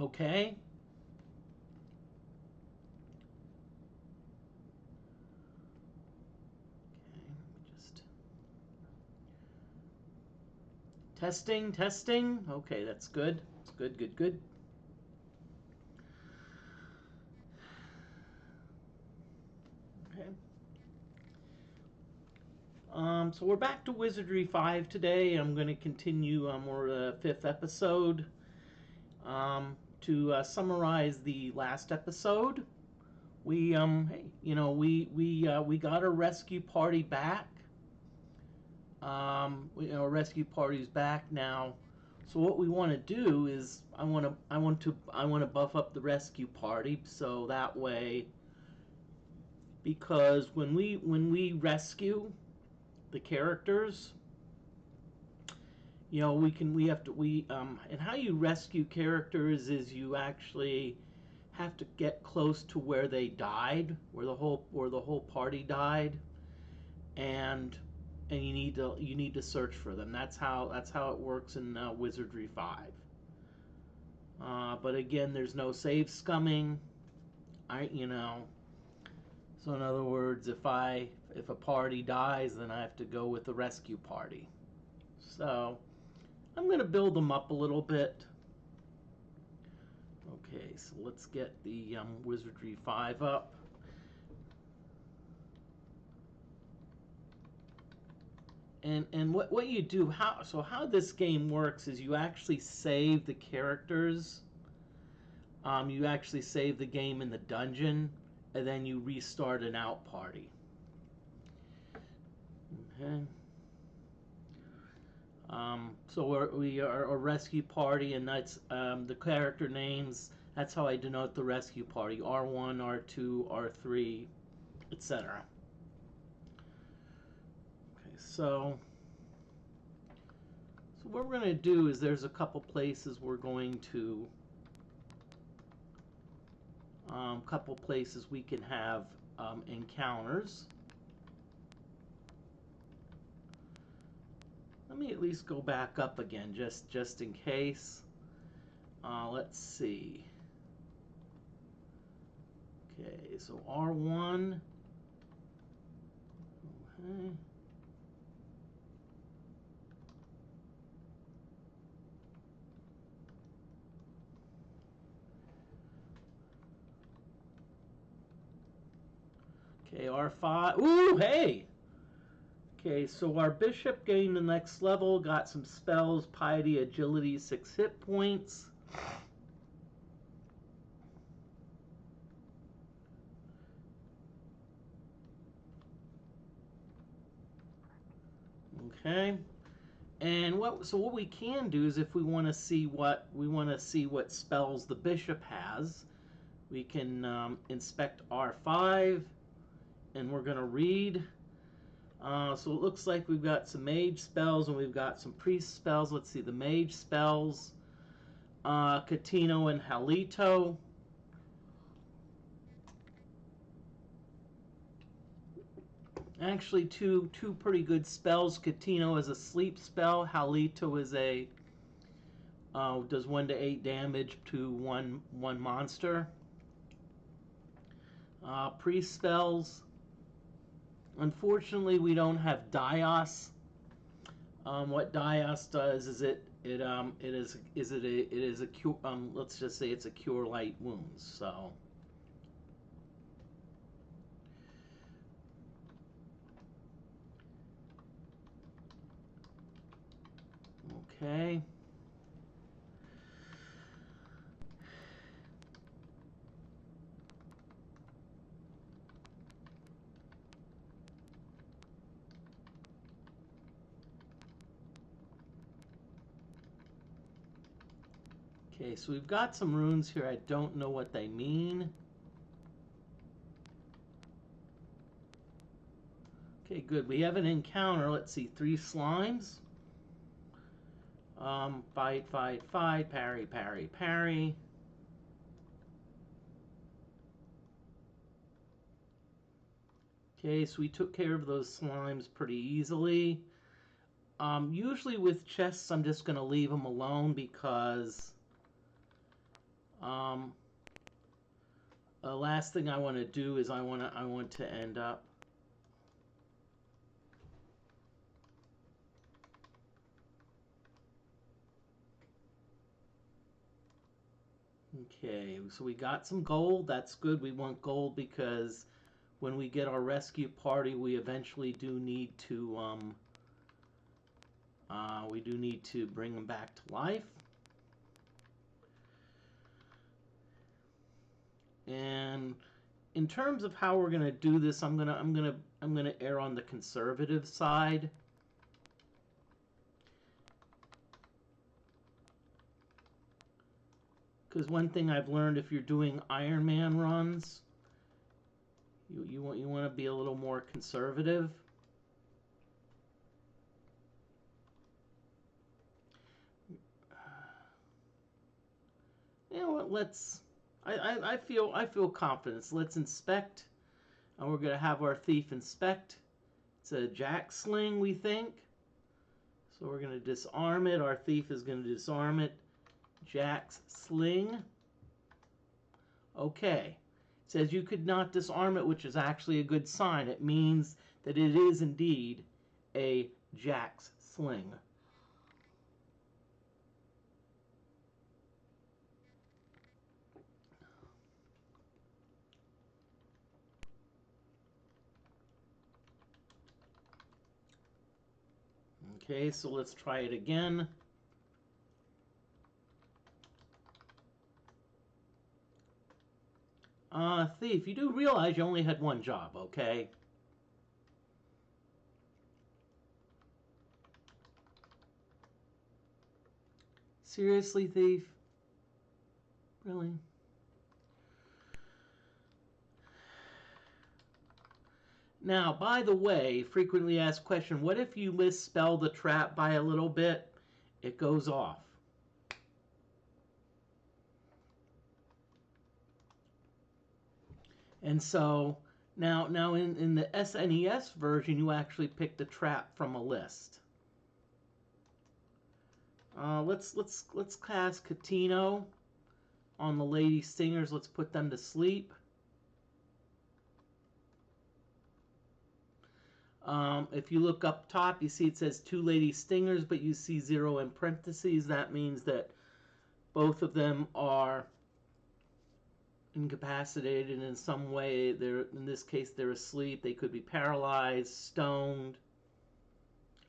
Okay. Okay, let me just... Testing, testing. Okay, that's good. It's good, good, good. Okay. So we're back to Wizardry 5 today. I'm going to continue more fifth episode. To summarize the last episode, we hey, we got our rescue party back. Our rescue party's back now. So what we want to do is I want to buff up the rescue party so that way, because when we rescue the characters, and how you rescue characters is you actually have to get close to where they died, where the whole party died, and you need to search for them. That's how it works in Wizardry 5. But again, there's no save scumming. So in other words, if a party dies, then I have to go with the rescue party. So I'm going to build them up a little bit. Okay, so let's get the Wizardry 5 up. And what you do, how this game works is you actually save the characters. You actually save the game in the dungeon, and then you restart an out party. Okay. So we are a rescue party, and that's the character names. That's how I denote the rescue party: R1, R2, R3, etc. Okay, so what we're going to do is there's a couple places we're going to, couple places we can have encounters. Let me at least go back up again, just in case. Let's see. Okay, so R1. Okay. Okay, R5. Ooh, hey! Okay, so our bishop gained the next level, got some spells, piety, agility, 6 hit points. Okay. And what we can do is if we want to see what spells the bishop has, we can inspect R5, and we're going to read. So it looks like we've got some mage spells and we've got some priest spells. Let's see the mage spells. Catino and Halito. Actually, two pretty good spells. Catino is a sleep spell. Halito is a does 1 to 8 damage to one monster. Priest spells. Unfortunately, we don't have Dios. What Dios does is it is a cure. Let's just say it's a cure light wounds. So. Okay. Okay, so we've got some runes here. I don't know what they mean. Okay, good. We have an encounter. Let's see, 3 slimes. Fight, fight, fight. Parry, parry, parry. Okay, so we took care of those slimes pretty easily. Usually with chests, I'm just going to leave them alone because Um, the last thing I want to do is I want to end up. Okay, so we got some gold. That's good. We want gold because when we get our rescue party, we eventually do need to bring them back to life. And in terms of how we're gonna do this, I'm gonna err on the conservative side. Because one thing I've learned, if you're doing Iron Man runs, you want to be a little more conservative. You know what? I feel confidence. Let's inspect, and we're gonna have our thief inspect. It's a jack sling, we think. So we're gonna disarm it. Our thief is gonna disarm it. Jack's sling. Okay. It says you could not disarm it, which is actually a good sign. It means that it is indeed a Jack's sling. Okay, so let's try it again. Thief, you do realize you only had one job, okay? Seriously, thief? Really? Now, by the way, frequently asked question, what if you misspell the trap by a little bit? It goes off. And so now in the SNES version, you actually pick the trap from a list. Let's cast Catino on the lady singers. Let's put them to sleep. If you look up top, you see it says 2 lady stingers, but you see 0 in parentheses. That means that both of them are incapacitated in some way. In this case, they're asleep. They could be paralyzed, stoned.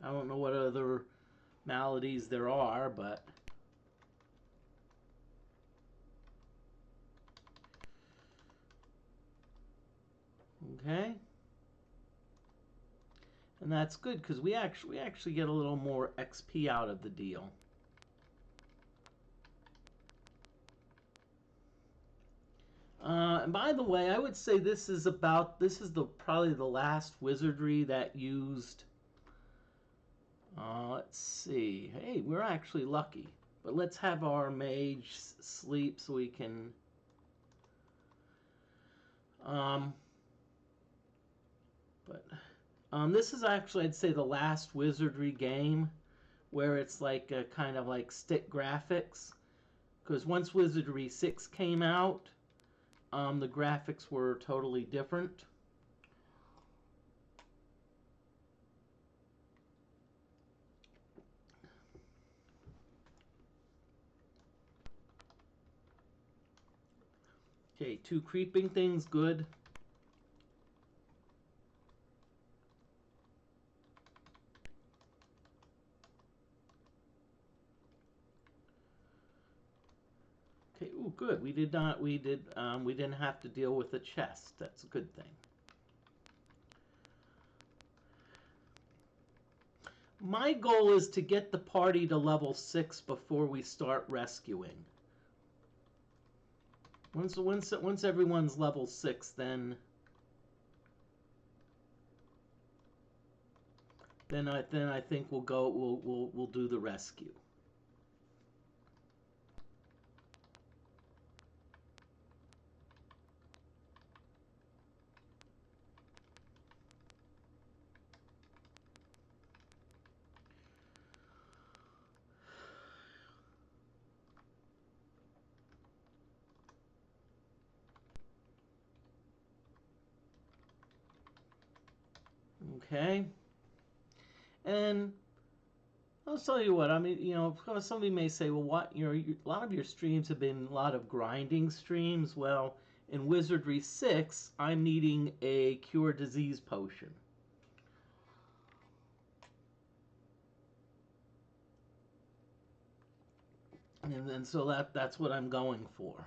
I don't know what other maladies there are, but okay. And that's good because we actually get a little more XP out of the deal. And by the way, I would say this is probably the last wizardry that used. Let's see. Hey, we're actually lucky, but let's have our mage sleep so we can. But this is actually, I'd say, the last wizardry game where it's like a kind of like stick graphics, because once Wizardry 6 came out, the graphics were totally different. Okay, 2 creeping things, good. Okay, ooh, good. We didn't have to deal with the chest. That's a good thing. My goal is to get the party to level 6 before we start rescuing. Once everyone's level 6, then I think we'll do the rescue. Okay. And I'll tell you what, I mean, somebody may say, well, what, a lot of your streams have been a lot of grinding streams. Well, in Wizardry 6, I'm needing a cure disease potion. And so that's what I'm going for.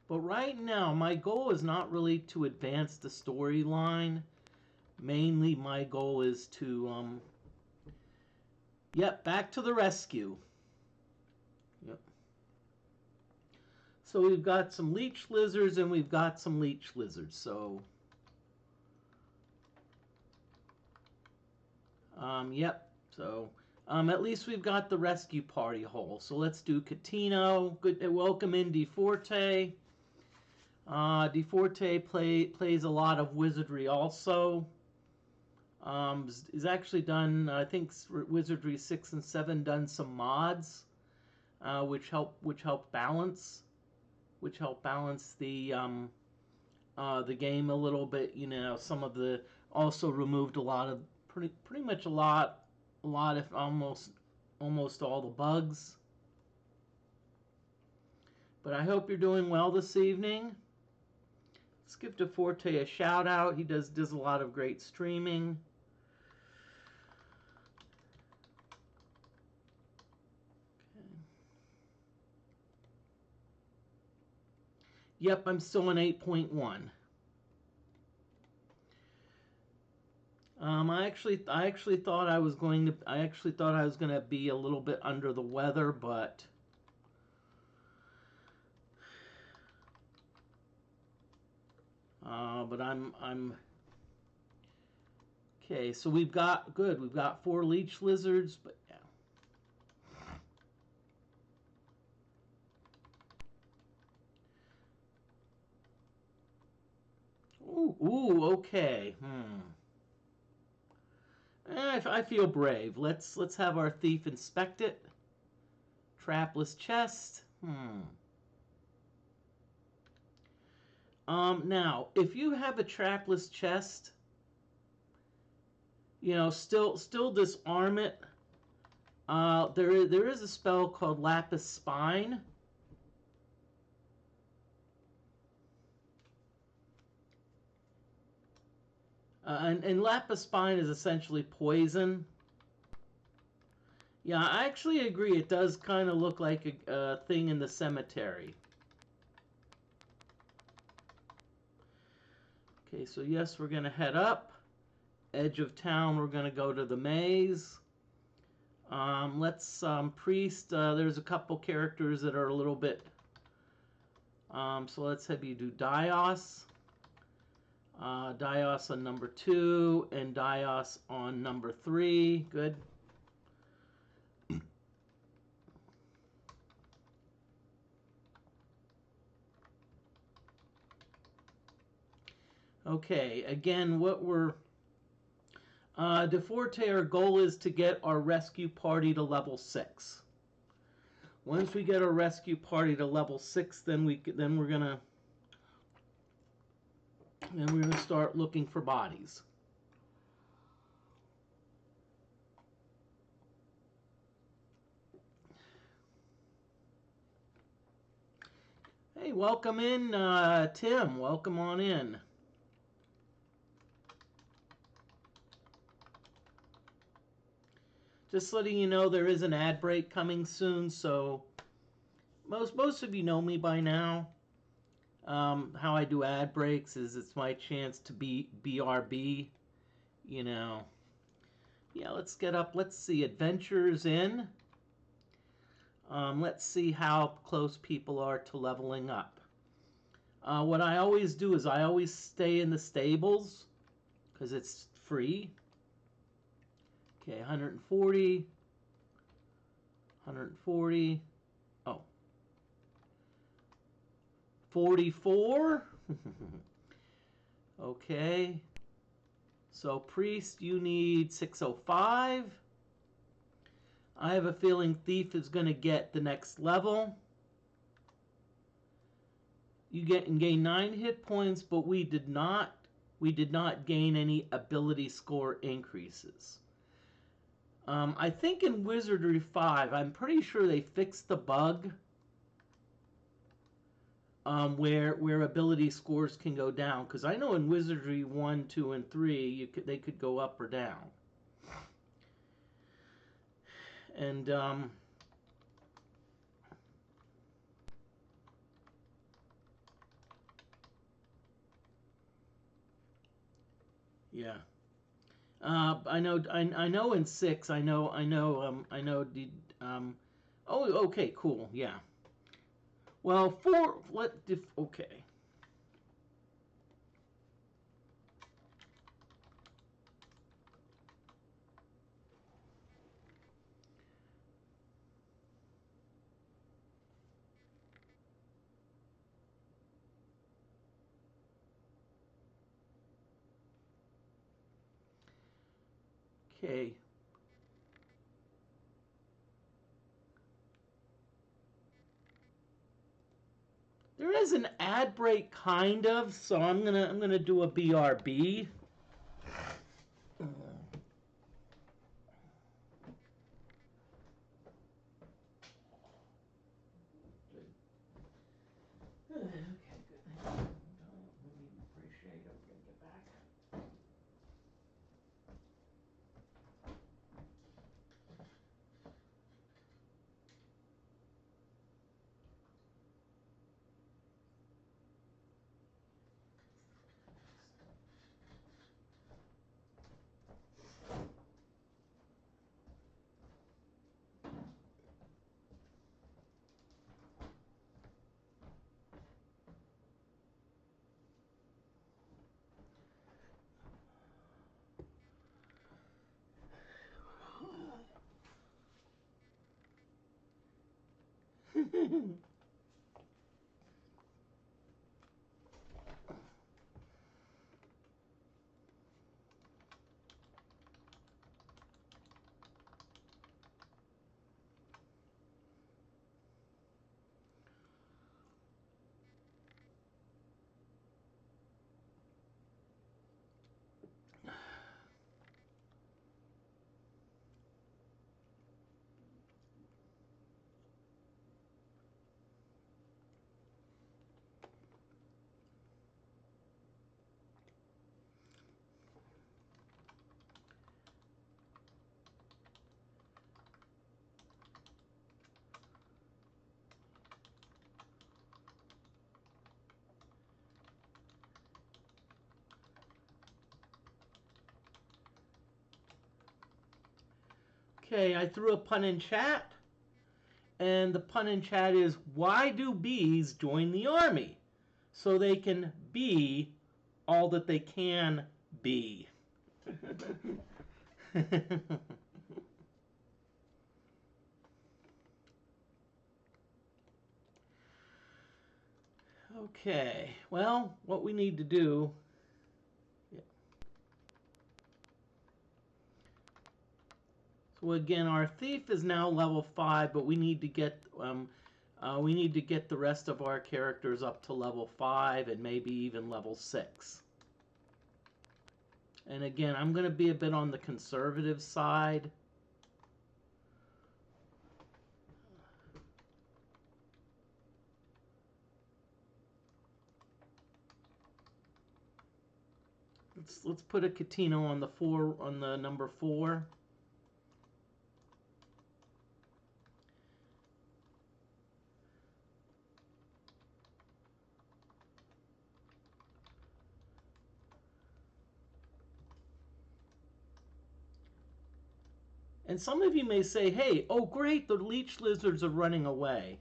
But right now, my goal is not really to advance the storyline. Mainly, my goal is to, yep, back to the rescue. Yep. So we've got some leech lizards and we've got some leech lizards. So, yep. So, at least we've got the rescue party hole. So let's do Catino. Good. Welcome in DeForte. DeForte plays a lot of Wizardry also. He's actually done, I think, Wizardry 6 and 7 done some mods, which help balance the game a little bit. Some of the also removed a lot of pretty much a lot if almost all the bugs. But I hope you're doing well this evening. Let's give DeForte a shout out. He does a lot of great streaming. Yep, I'm still in 8.1. I actually thought I was going to be a little bit under the weather, but I'm okay. So we've got 4 leech lizards, but yeah. Ooh, okay. I feel brave. Let's have our thief inspect it. Trapless chest. Now, if you have a trapless chest, still disarm it. There is a spell called Lapis Spine. And Lapis Spine is essentially poison. Yeah, I actually agree. It does kind of look like a thing in the cemetery. Okay, so yes, we're going to head up. Edge of town, we're going to go to the maze. Let's priest. There's a couple characters that are a little bit. So let's have you do Dios. Dios on number 2 and Dios on number 3. Good. Okay, again, what we're DeForte, our goal is to get our rescue party to level 6. Once we get our rescue party to level 6, then we're gonna start looking for bodies. Hey, welcome in, Tim. Welcome on in. Just letting you know there is an ad break coming soon, so most of you know me by now. How I do ad breaks is it's my chance to be BRB, Yeah, let's get up. Let's see. Adventures in. Let's see how close people are to leveling up. What I always do is I always stay in the stables because it's free. Okay, 140. 140. Oh. 44. Okay. So priest, you need 605. I have a feeling Thief is going to get the next level. You get and gain 9 hit points, but we did not gain any ability score increases. I think in Wizardry 5, I'm pretty sure they fixed the bug where ability scores can go down. Because I know in Wizardry 1, 2, and 3, they could go up or down. And yeah. I know in 6. I know. Oh, okay, cool. Yeah. Well, 4. Okay. Okay. There is an ad break, kind of, so I'm gonna do a BRB. Okay, good. Really appreciate it. We're gonna get back. Okay, I threw a pun in chat, and the pun in chat is, why do bees join the army? So they can be all that they can be. Okay, well, what we need to do. Yeah. So again, our thief is now level 5, but we need to get the rest of our characters up to level 5 and maybe even level 6. And again, I'm going to be a bit on the conservative side. Let's put a Catino on the number 4. And some of you may say, hey, oh great, the leech lizards are running away.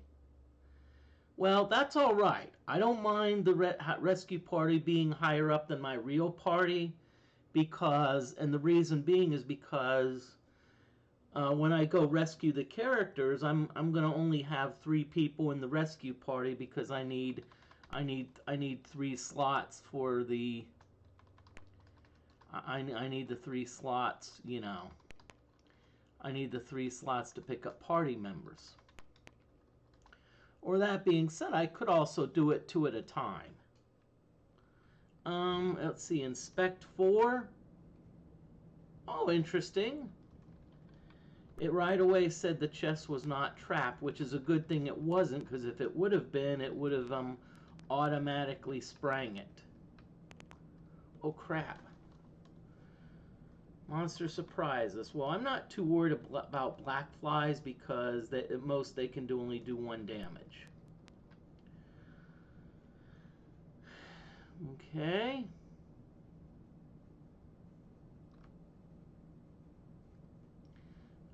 Well, that's all right. I don't mind the rescue party being higher up than my real party, and the reason being is because when I go rescue the characters, I'm gonna only have 3 people in the rescue party because I need 3 slots for the. I need the 3 slots, you know. I need the 3 slots to pick up party members. Or that being said, I could also do it 2 at a time. Let's see, inspect 4. Oh, interesting. It right away said the chest was not trapped, which is a good thing it wasn't, because if it would have been, it would have automatically sprang it. Oh crap. Monster surprises. Well, I'm not too worried about black flies because at most they can only do 1 damage. Okay.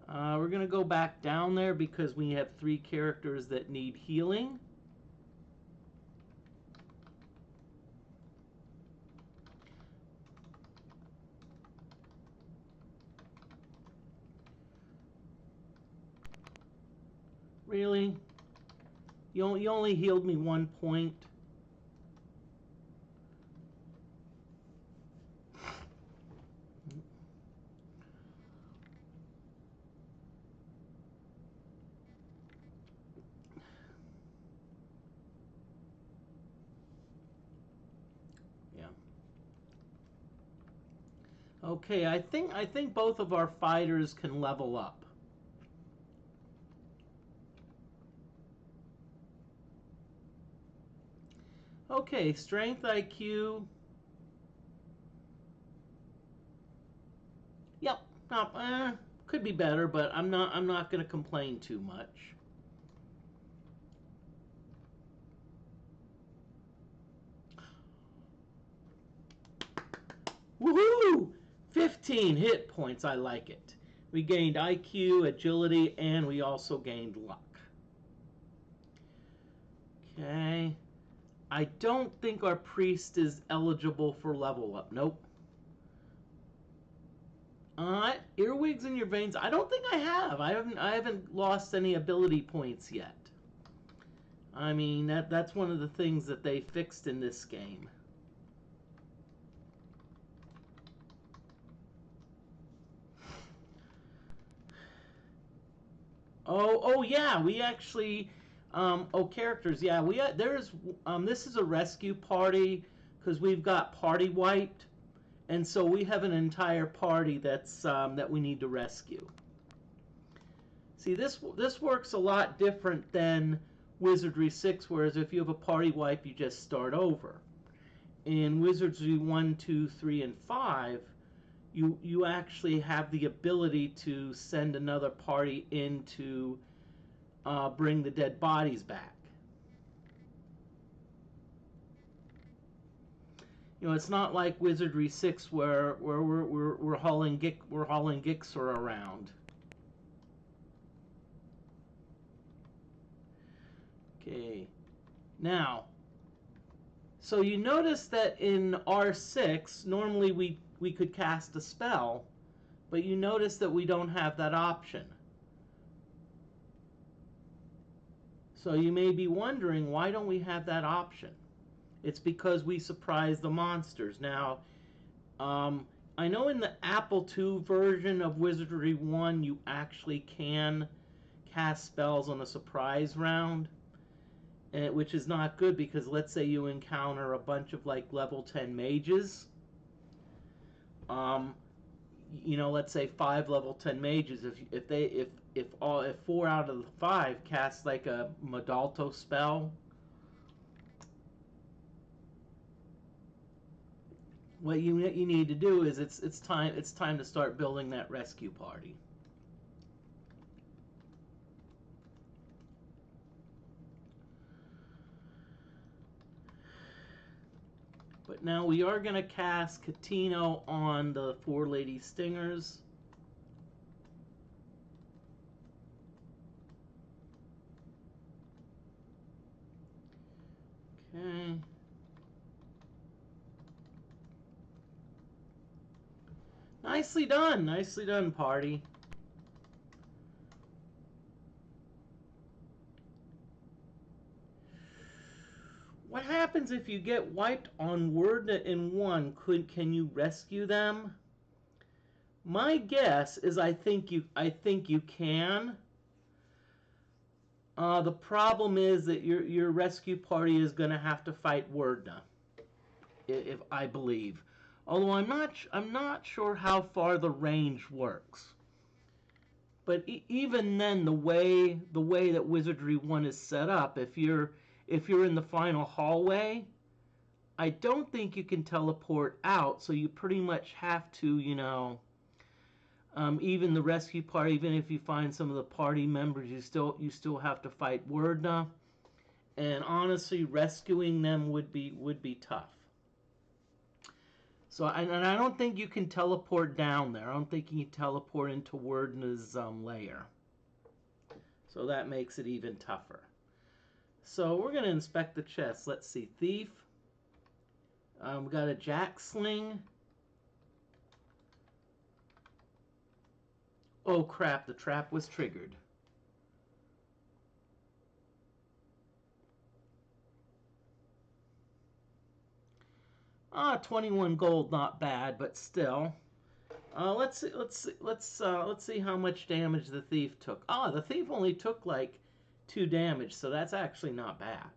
We're going to go back down there because we have 3 characters that need healing. Really? You only healed me 1 point. Yeah. Okay, I think both of our fighters can level up. Okay, strength IQ. Yep, could be better, but I'm not going to complain too much. Woohoo! 15 hit points. I like it. We gained IQ, agility, and we also gained luck. Okay. I don't think our priest is eligible for level up. Nope. Earwigs in your veins. I don't think I have. I haven't lost any ability points yet. I mean, that's one of the things that they fixed in this game. Oh yeah, we actually characters. Yeah, this is a rescue party because we've got party wiped, and so we have an entire party that we need to rescue. See, this works a lot different than Wizardry 6, whereas if you have a party wipe, you just start over. In Wizardry 1, 2, 3, and 5, you actually have the ability to send another party in to bring the dead bodies back. You know, it's not like Wizardry 6 where we're hauling Gixxer around. Okay, now, so you notice that in R6 normally we could cast a spell, but you notice that we don't have that option. So you may be wondering, why don't we have that option? It's because we surprise the monsters. Now, I know in the Apple II version of Wizardry 1, you actually can cast spells on a surprise round, which is not good because let's say you encounter a bunch of like level 10 mages. You know, let's say 5 level 10 mages. If 4 out of the 5 cast like a Modalto spell, what you need to do is it's time to start building that rescue party. But now we are going to cast Catino on the 4 Lady Stingers. Okay. Nicely done, party. What happens if you get wiped on Word in 1? Can you rescue them? My guess is I think you can. The problem is that your rescue party is going to have to fight Wordna, if I believe. Although I'm not sure how far the range works. But even then, the way that Wizardry 1 is set up, if you're in the final hallway, I don't think you can teleport out. So you pretty much have to, even the rescue party, even if you find some of the party members, you still have to fight Wordna. And honestly, rescuing them would be tough. So and I don't think you can teleport down there. I don't think you can teleport into Wordna's lair. So that makes it even tougher. So we're going to inspect the chest. Let's see. Thief. We got a jack sling. Oh crap, the trap was triggered. Ah, 21 gold, not bad, but still. Let's see how much damage the thief took. Ah, the thief only took like 2 damage, so that's actually not bad.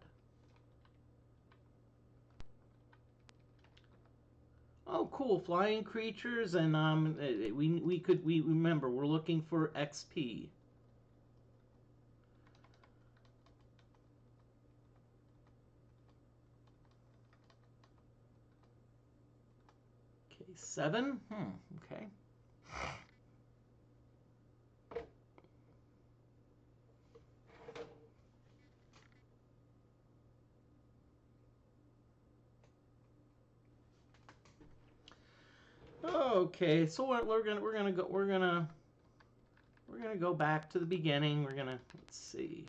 Oh, cool, flying creatures, and we remember we're looking for XP. Okay, 7. Okay. Okay, so we're gonna go back to the beginning. Let's see.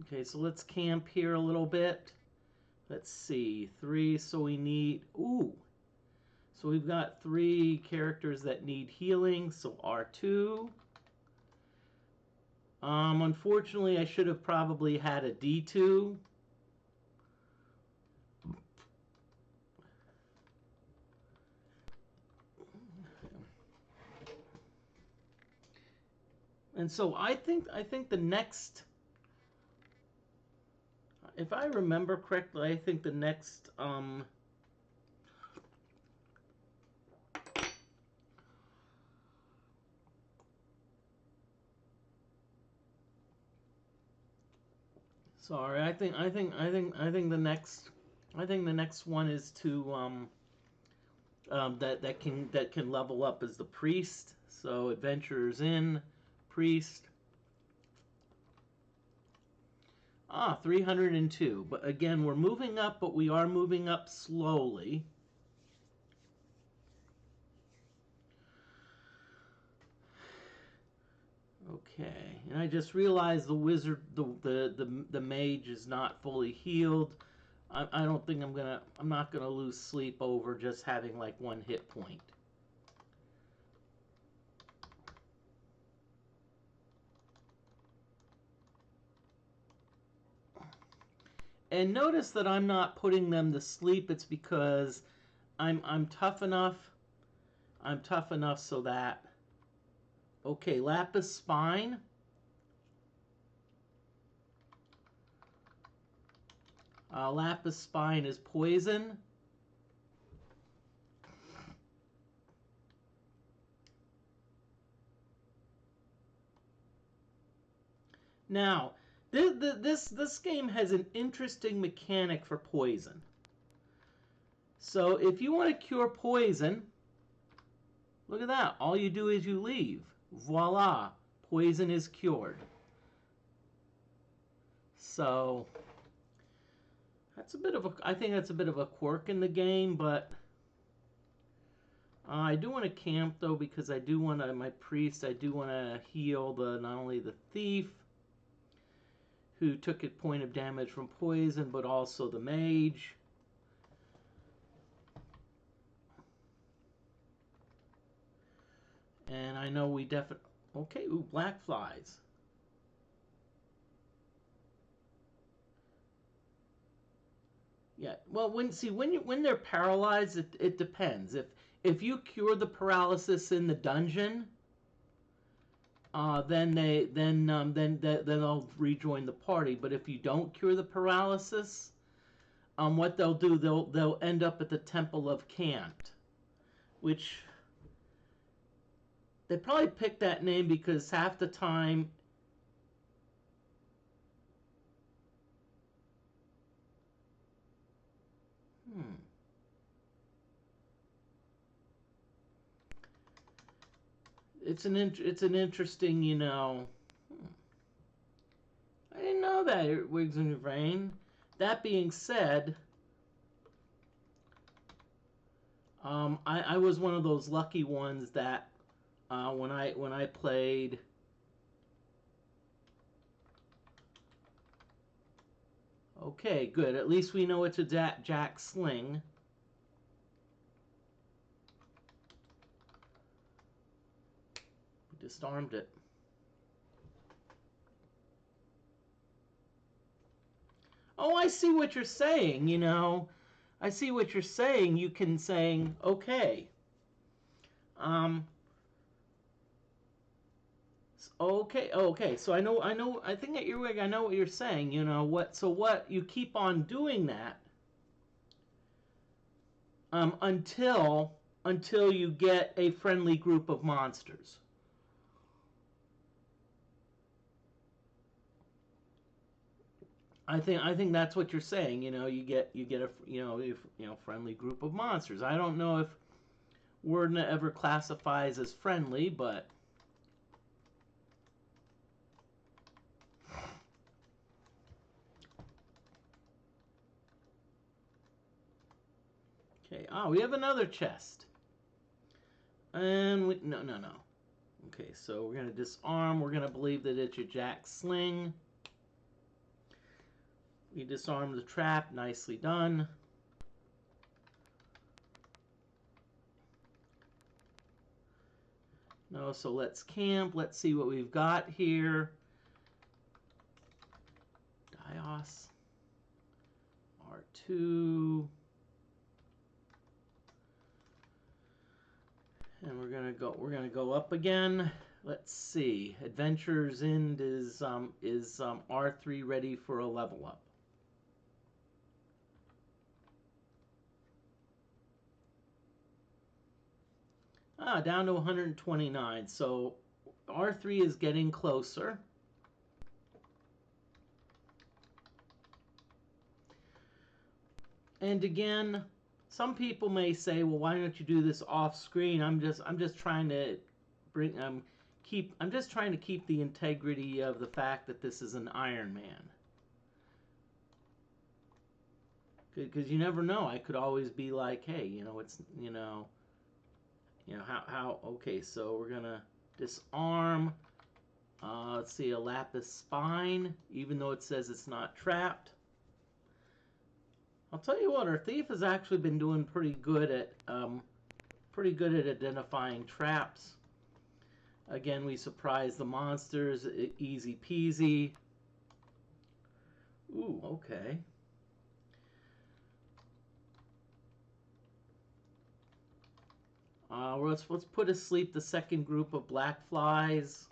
Okay, so let's camp here a little bit. Let's see, 3. So we need So we've got 3 characters that need healing. So R2. Unfortunately, I should have probably had a D2. And so I think the next, if I remember correctly, I think the next sorry, I think the next one is to that can level up as the priest. So adventurers in priest. 302. But again, we're moving up, but we are moving up slowly. Okay, and I just realized the wizard, the mage is not fully healed. I don't think I'm not gonna lose sleep over just having like 1 hit point. And notice that I'm not putting them to sleep. It's because I'm tough enough. I'm tough enough so that. Okay, lapis spine. Lapis spine is poison. Now, this game has an interesting mechanic for poison. So if you want to cure poison, look at that. All you do is you leave. Voila, poison is cured. So I think that's a bit of a quirk in the game, but I do want to camp though, because I do want to, my priest, I do want to heal not only the thief who took a point of damage from poison, but also the mage. And I know we definitely... Okay, black flies. Yeah. Well, when they're paralyzed, it depends. If you cure the paralysis in the dungeon, then they'll rejoin the party. But if you don't cure the paralysis, what they'll do, they'll end up at the Temple of Cant, which they probably picked that name because half the time. Hmm. It's an interesting, Hmm, I didn't know that wigs in your brain. That being said, I was one of those lucky ones that when I played. Okay, good. At least we know it's a Jack Sling. We disarmed it. Oh, I see what you're saying. I see what you're saying. You can saying okay. Um, okay. So I think at your wig, I know what you're saying. What you keep on doing that until you get a friendly group of monsters. I think that's what you're saying. You get a friendly group of monsters. I don't know if Wordna ever classifies as friendly, but okay. Oh, we have another chest. And no. Okay, so we're gonna disarm. We're gonna believe that it's your Jack Sling. We disarm the trap. Nicely done. No, so let's camp. Let's see what we've got here. Dios. R2. And we're gonna go up again. Let's see. Adventures End is R3 ready for a level up? Down to 129. So R3 is getting closer. And again, some people may say, "Well, why don't you do this off screen?" I'm just trying to bring I'm just trying to keep the integrity of the fact that this is an Iron Man. Because you never know. I could always be like, "Hey, it's how okay, so we're gonna disarm. Let's see, a lapis spine, even though it says it's not trapped. I'll tell you what, our thief has actually been doing pretty good at identifying traps. Again, we surprise the monsters, easy peasy. Ooh, okay. Let's put asleep the second group of black flies.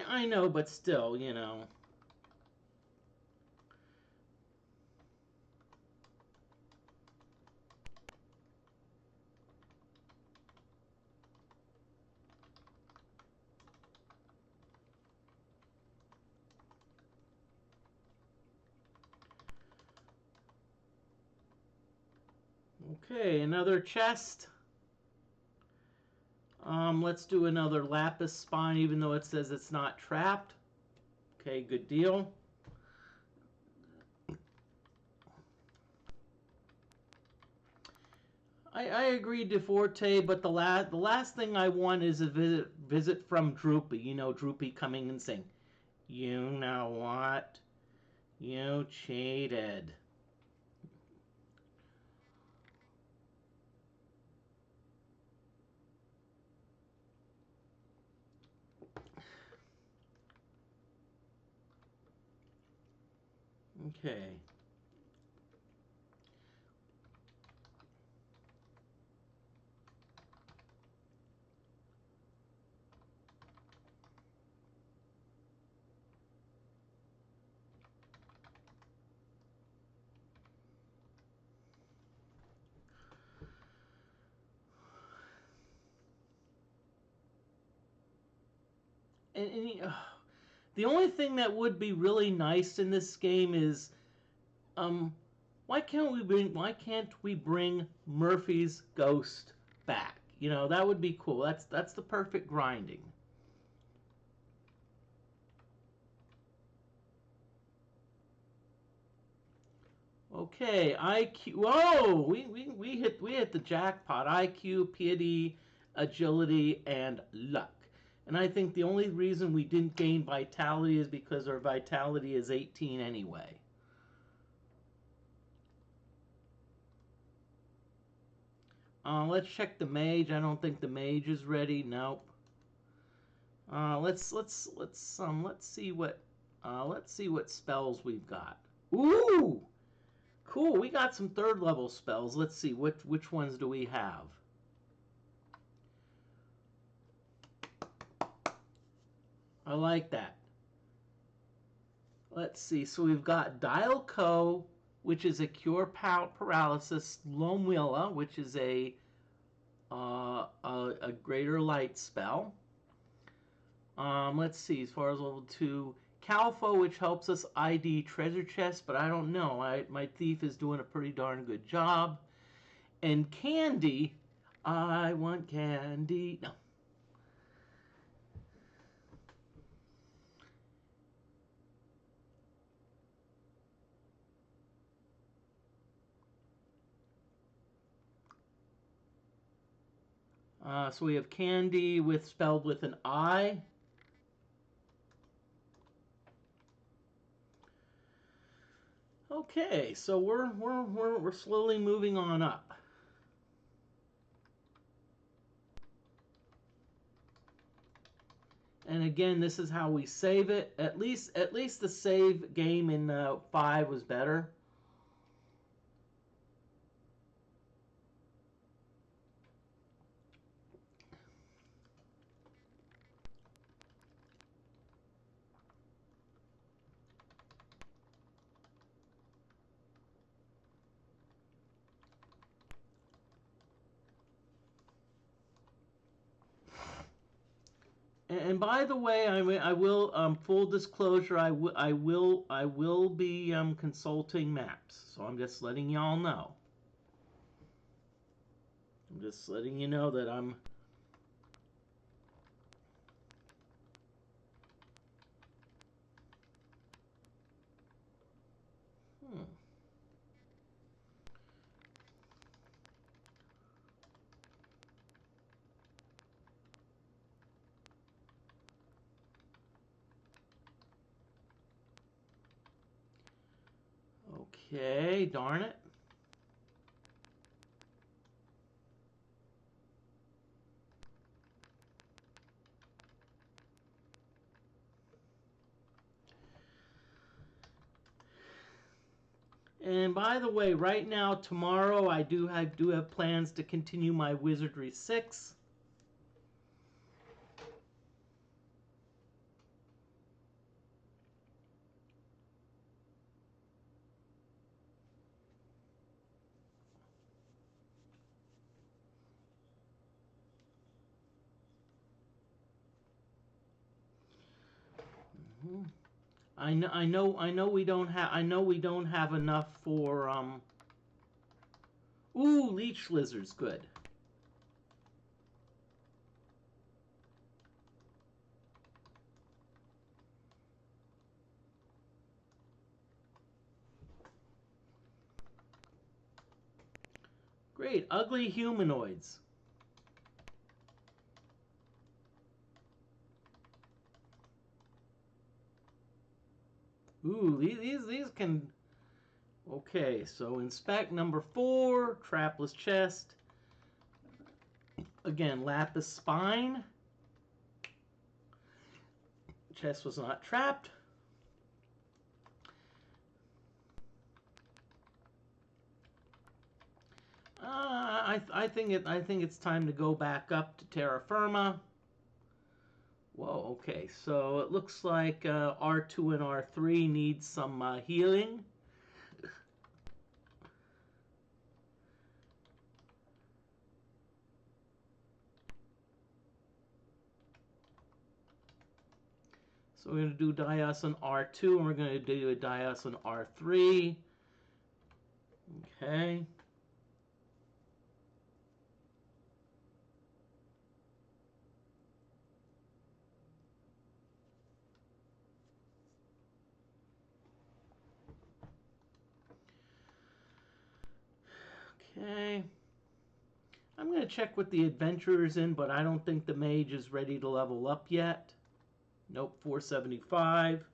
I know, but still. Okay, another chest. Let's do another lapis spine, even though it says it's not trapped. Okay, good deal. I agree, DeForte, but the last thing I want is a visit from Droopy. Droopy coming and saying, "You know what? You cheated." Okay. And the only thing that would be really nice in this game is, um, why can't we bring Murphy's ghost back? You know, that would be cool. That's the perfect grinding. Okay, IQ. Whoa, we hit the jackpot. IQ, piety, agility, and luck. And I think the only reason we didn't gain vitality is because our vitality is 18 anyway. Let's check the mage. I don't think the mage is ready. Nope. Let's see what spells we've got. Ooh, cool. We got some third level spells. Let's see which ones do we have. I like that. Let's see. So we've got Dial Co, which is a cure paralysis. Lomwilla, which is a greater light spell. Let's see. As far as level 2, Calfo, which helps us ID treasure chests, but I don't know. My thief is doing a pretty darn good job. And Candy, I want candy. No. So we have Candy spelled with an I. Okay, so we're slowly moving on up. And again, this is how we save it. At least the save game in 5 was better. And by the way, I will full disclosure. I will be consulting maps. So I'm just letting y'all know. I'm just letting you know that I'm. Hmm. Okay, darn it. And by the way, right now, tomorrow, I do have plans to continue my Wizardry 6. I know we don't have enough for Ooh, leech lizards, good. Great, ugly humanoids. Ooh, these can. Okay, so inspect number 4, trapless chest. Again, lapis spine. Chest was not trapped. I think it's time to go back up to terra firma. Whoa, okay, so it looks like R2 and R3 need some healing. So we're going to do Dias on R2, and we're going to do a Dias on R3. Okay. Okay. I'm going to check what the adventurer's in, but I don't think the mage is ready to level up yet. Nope, 475.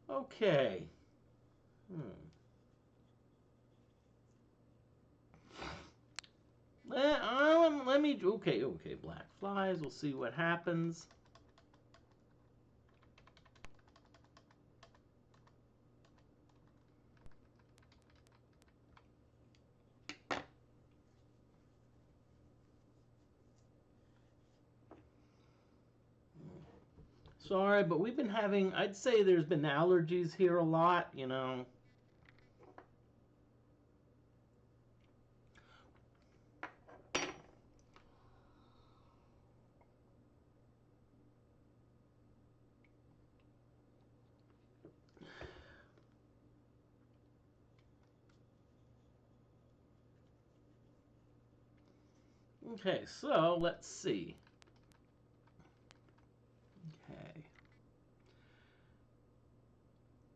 Okay. Let me. Okay, black flies. We'll see what happens. Sorry, but we've been having. I'd say there's been allergies here a lot. You know. Okay, so let's see. Okay.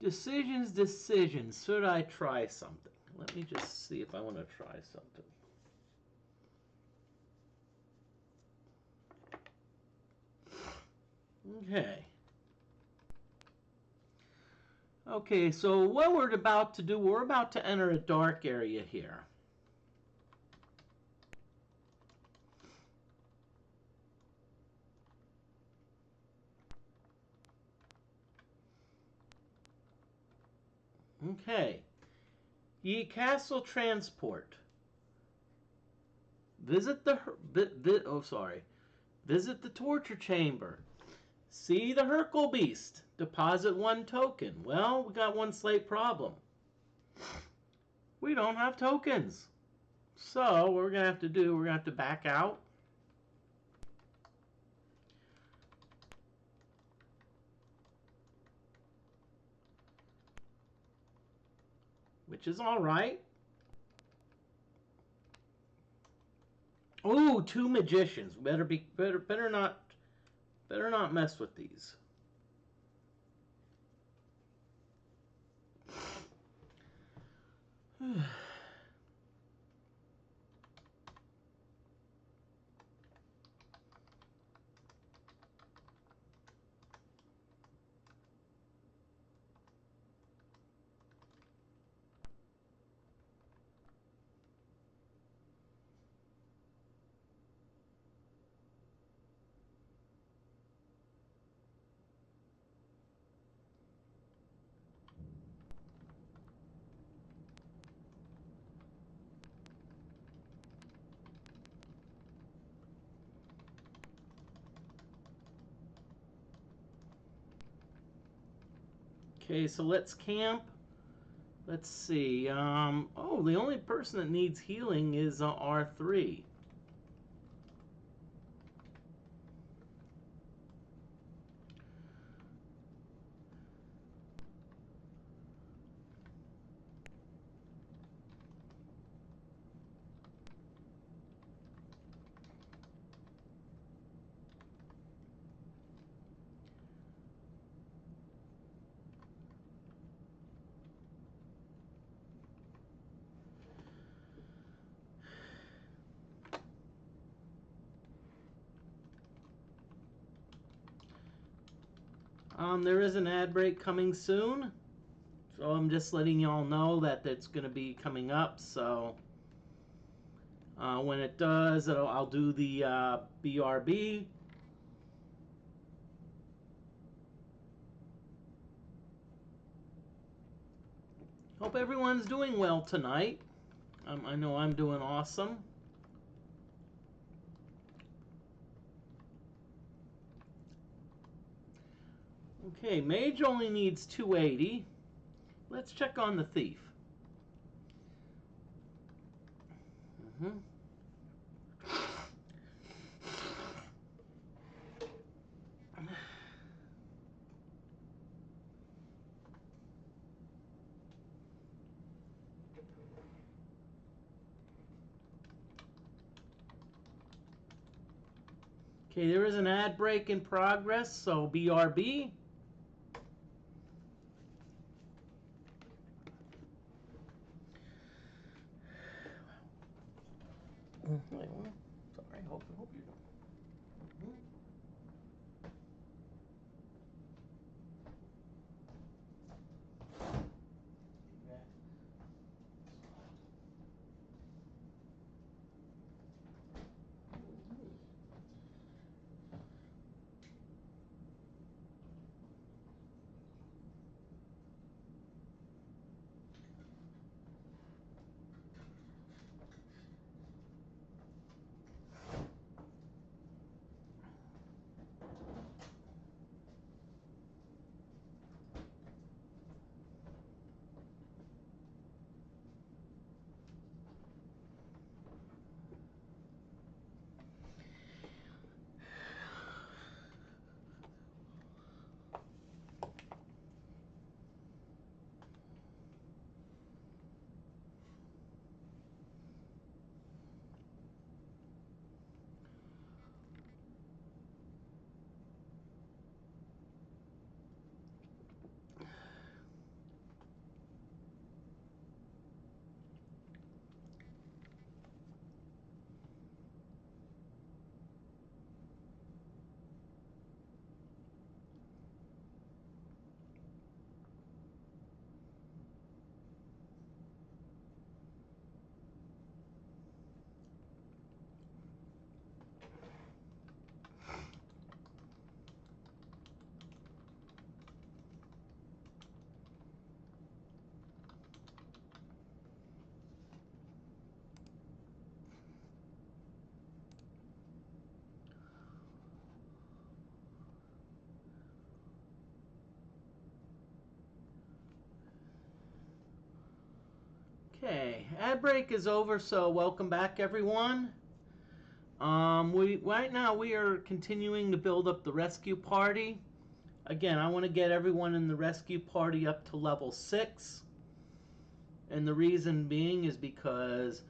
Decisions. Should I try something? Let me just see if I want to try something. Okay. Okay, so what we're about to do, we're about to enter a dark area here. Okay. Ye castle transport. Visit the Visit the torture chamber. See the Hercule beast. Deposit 1 token. Well, we got one slight problem. We don't have tokens. So, what we're going to have to do, we're going to have to back out. Which is all right. Ooh, 2 magicians. Better not mess with these. Okay, so let's camp. Let's see. Oh, the only person that needs healing is R3. There is an ad break coming soon, so I'm just letting y'all know that it's going to be coming up. So, When it does, I'll do the BRB. Hope everyone's doing well tonight. I know I'm doing awesome. Okay, Mage only needs 280. Let's check on the Thief. Mm-hmm. Okay, there is an ad break in progress, so BRB. Sorry, hope you don't. Okay, ad break is over, so welcome back, everyone. Right now we are continuing to build up the rescue party. Again, I want to get everyone in the rescue party up to level 6. And the reason being is because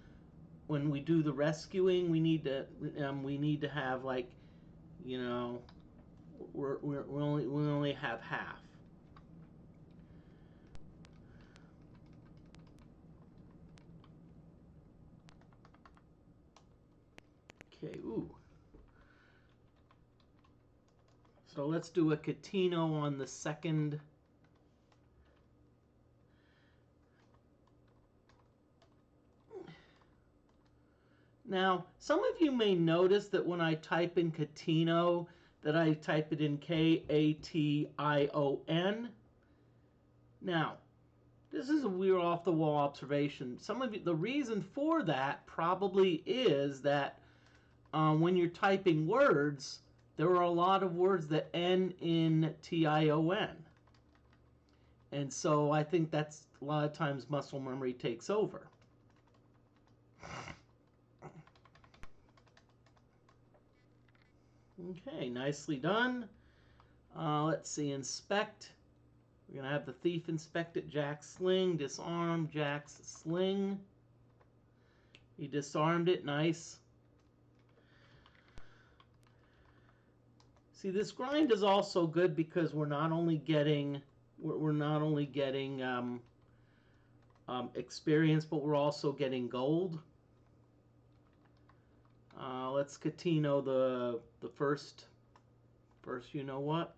when we do the rescuing, we need to have, like, you know, we only have half. Okay, ooh. So let's do a Catino on the second. Now, some of you may notice that when I type in Catino, that I type it in K-A-T-I-O-N. Now, this is a weird off-the-wall observation. Some of you, the reason for that probably is that when you're typing words, there are a lot of words that end in T-I-O-N. And so I think that's a lot of times muscle memory takes over. Okay, nicely done. Let's see, inspect. We're going to have the thief inspect it. Jack's sling, disarm Jack's sling. He disarmed it, nice. See, this grind is also good because we're not only getting experience, but we're also getting gold. Let's Catino the first. You know what?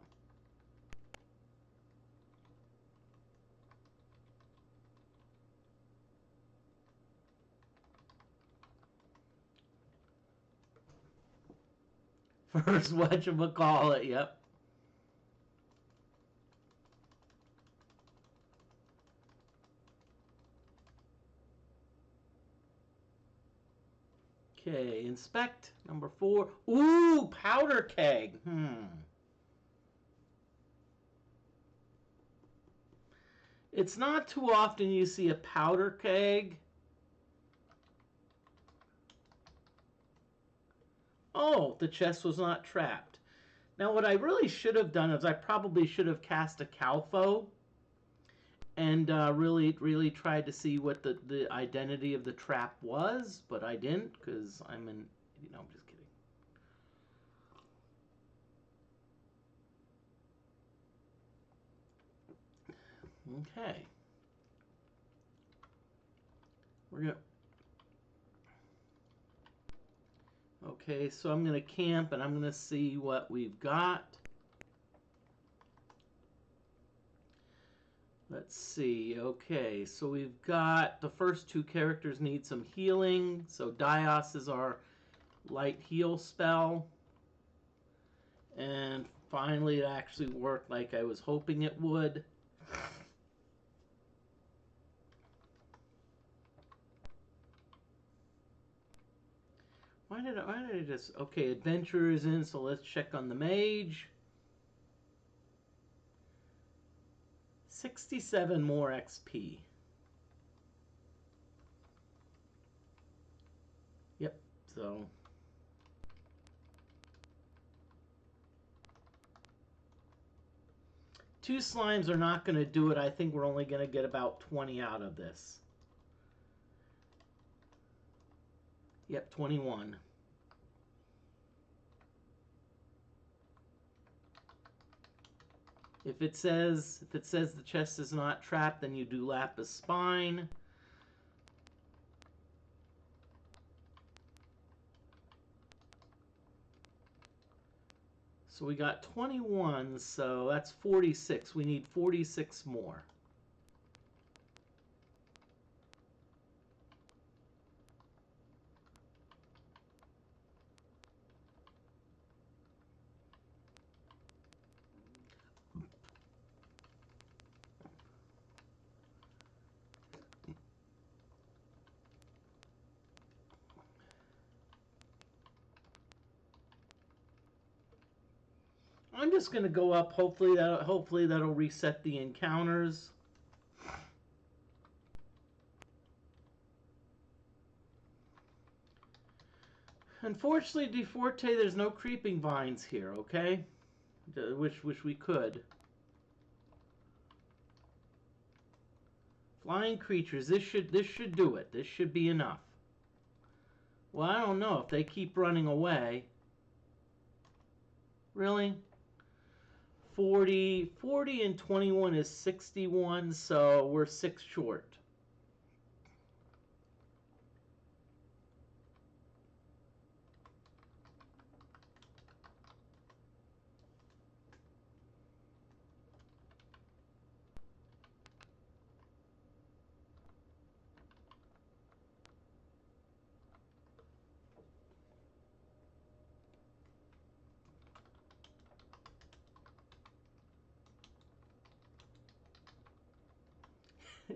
First whatchamacallit, yep. Okay, inspect. Number 4. Ooh, powder keg. It's not too often you see a powder keg. Oh, the chest was not trapped. Now, what I really should have done is I probably should have cast a Calfo and really tried to see what the identity of the trap was, but I didn't because I'm in. I'm just kidding. Okay. We're gonna. Okay, so I'm gonna camp and I'm gonna see what we've got. Let's see. Okay, so we've got the first 2 characters need some healing. So Dios is our light heal spell. And finally, it actually worked like I was hoping it would. Why did I just... Okay, adventure is in, so let's check on the mage. 67 more XP. Yep, so... Two slimes are not going to do it. I think we're only going to get about 20 out of this. Yep, 21. If it says the chest is not trapped, then you do Lapis Spine. So we got 21, so that's 46. We need 46 more. I'm just going to go up. Hopefully that'll reset the encounters. Unfortunately, Deforte, there's no creeping vines here. Okay, wish we could. Flying creatures. This should do it. This should be enough. Well, I don't know if they keep running away. Really? 40 and 21 is 61, so we're 6 short.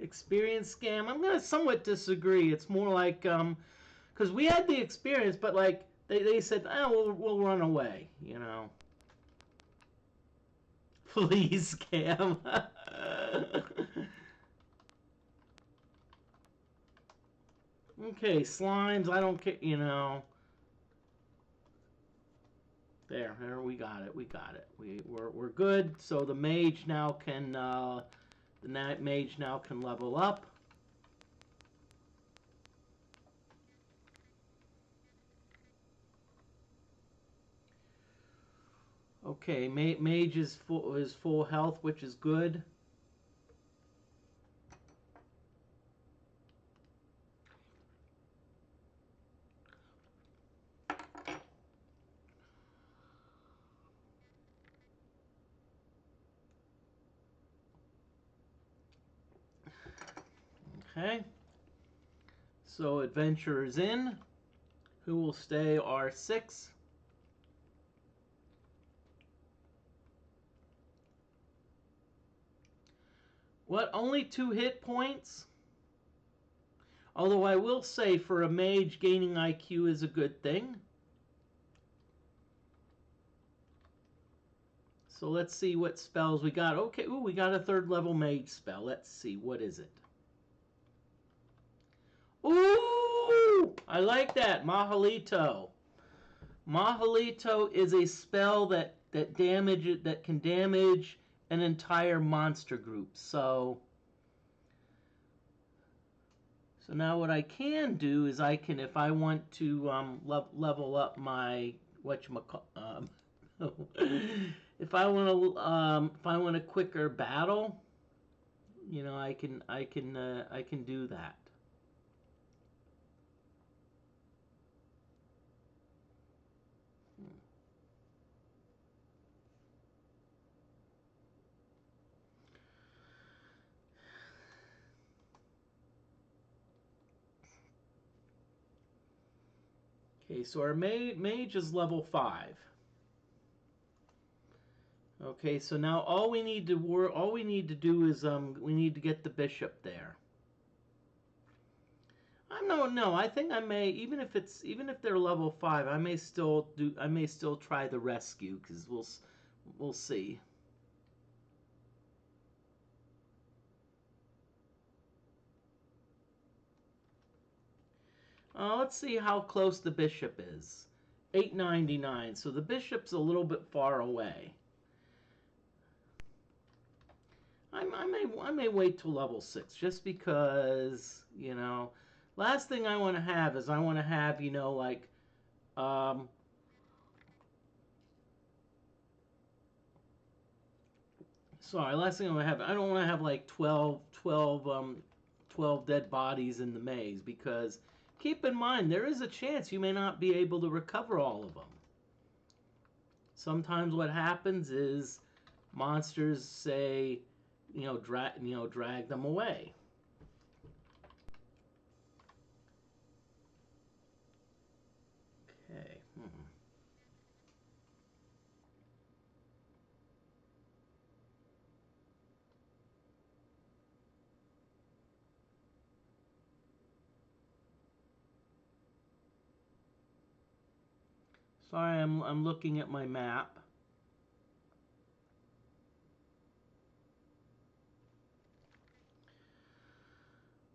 Experience scam. I'm gonna somewhat disagree. It's more like because we had the experience, but like they said, oh, we'll run away. Please scam. Okay, slimes. I don't care. There, we got it. We got it. We're good. So the mage now can level up. Okay, mage is full health, which is good. Okay. So adventurers in. Who will stay R6? What? Only 2 hit points? Although I will say for a mage, gaining IQ is a good thing. So let's see what spells we got. Okay, ooh, we got a 3rd level mage spell. Let's see, what is it? Ooh! I like that, Mahalito. Mahalito is a spell that can damage an entire monster group. So now what I can do is I can, if I want to level up my if I want a quicker battle, you know, I can do that. Okay, so our mage is level 5. Okay, so now all we need to do is we need to get the bishop there. No, I think I may, even if they're level 5, I may still try the rescue, because we'll see. Let's see how close the bishop is. 899, so the bishop's a little bit far away. I may wait till level 6, just because, you know, last thing I want to have is you know, like, sorry, last thing I want to have, I don't want to have like 12 dead bodies in the maze, because keep in mind, there is a chance you may not be able to recover all of them. Sometimes what happens is monsters say, drag them away. Okay. Sorry, I'm looking at my map.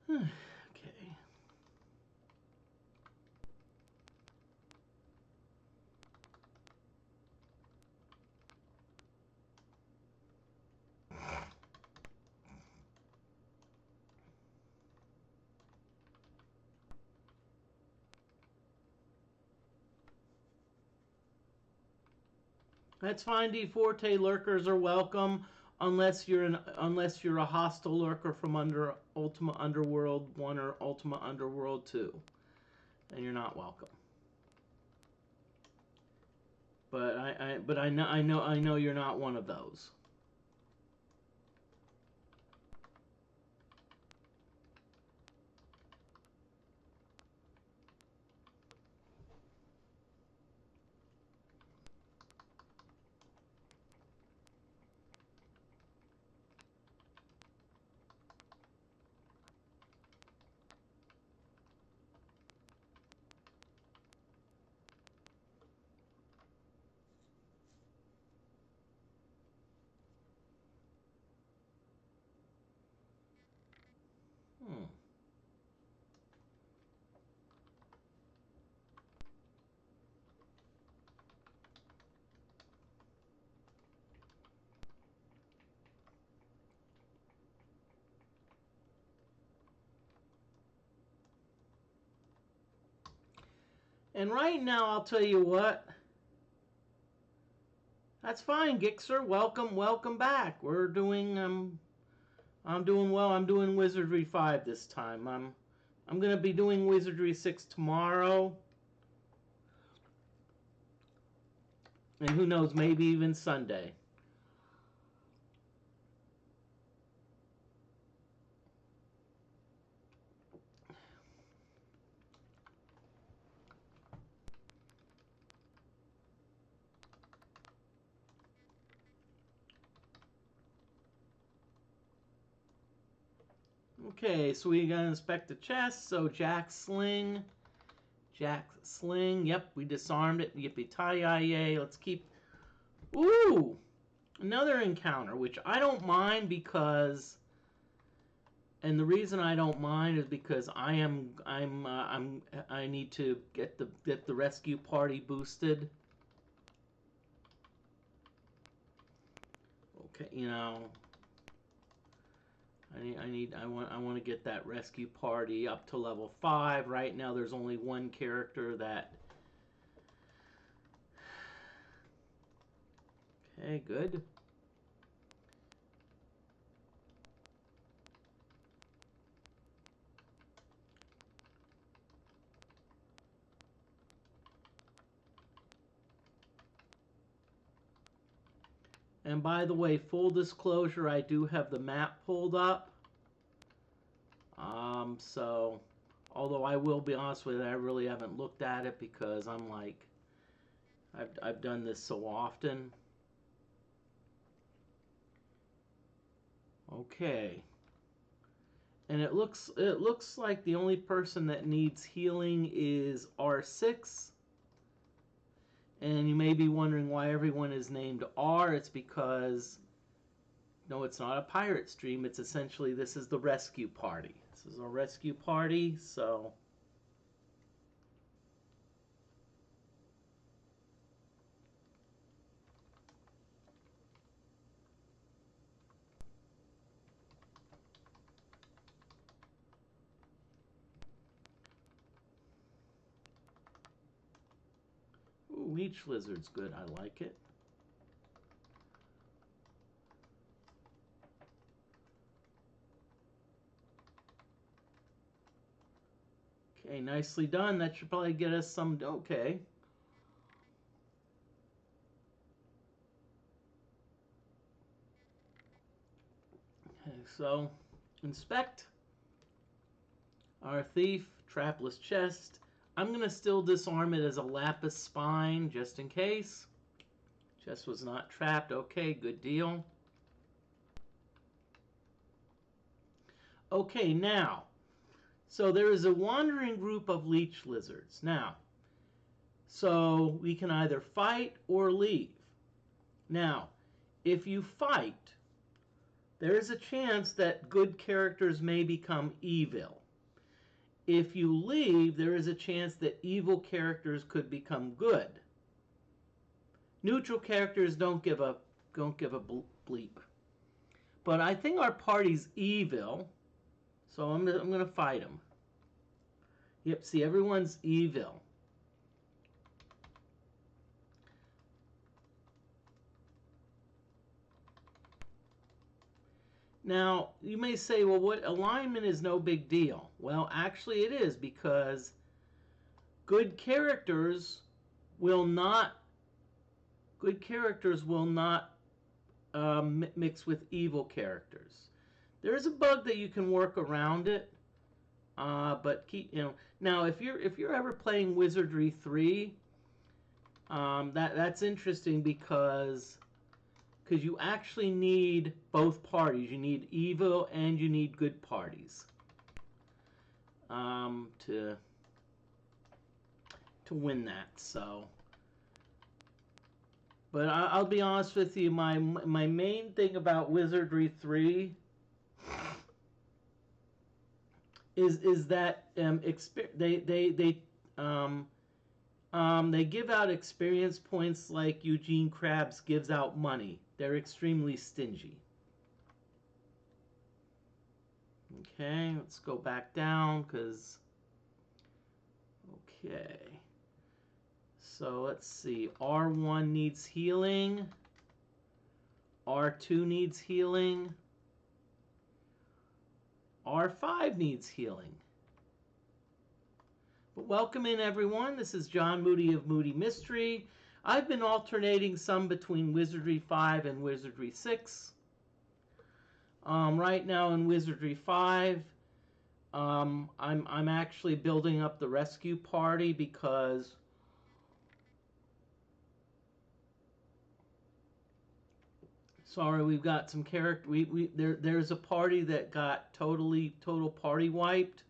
Okay. That's fine. D Forte lurkers are welcome, unless you're a hostile lurker from Ultima Underworld 1 or Ultima Underworld 2, and you're not welcome. But I know you're not one of those. And right now, I'll tell you what. That's fine, Gixer. Welcome back. We're doing I'm doing well. I'm doing Wizardry 5 this time. I'm gonna be doing Wizardry 6 tomorrow. And who knows, maybe even Sunday. Okay, so we gotta inspect the chest. So Jack Sling. Yep, we disarmed it. Yippee-ki-yay. Let's keep... Ooh! Another encounter, which I don't mind because... And the reason I don't mind is because I need to get the rescue party boosted. Okay, you know, I want to get that rescue party up to level 5. Right now, there's only one character that. Okay, good. And by the way, full disclosure, I do have the map pulled up. So, although I will be honest with you, I really haven't looked at it because I'm like, I've done this so often. Okay. And it looks like the only person that needs healing is R6. And you may be wondering why everyone is named R. It's because, no, it's not a pirate stream. It's essentially, this is the rescue party. This is a rescue party, so... Ooh, leech lizard's good. I like it. Okay, nicely done. That should probably get us some... Okay. Okay, so inspect our thief, trapless chest. I'm going to still disarm it as a lapis spine just in case. Chest was not trapped. Okay, good deal. Okay, now, so there is a wandering group of leech lizards. Now, so we can either fight or leave. Now, if you fight, there is a chance that good characters may become evil. If you leave, there is a chance that evil characters could become good. Neutral characters don't give a bleep. But I think our party's evil, so I'm gonna fight him. Yep, see, everyone's evil. Now, you may say, well, what alignment is no big deal. Well, actually it is, because good characters will not mix with evil characters. There is a bug that you can work around it, but keep, you know. Now, if you're ever playing Wizardry 3, that's interesting because you actually need both parties. You need evil and you need good parties to win that. So, but I'll be honest with you. My main thing about Wizardry 3 is that they give out experience points like Eugene Krabs gives out money. They're extremely stingy. Okay, let's go back down because... Okay. So let's see. R1 needs healing. R2 needs healing. R5 needs healing. But welcome in, everyone. This is John Moody of Moody Mystery. I've been alternating some between Wizardry 5 and Wizardry 6. Right now in Wizardry 5, I'm actually building up the rescue party because Sorry, we've got some character. There's a party that got total party wiped,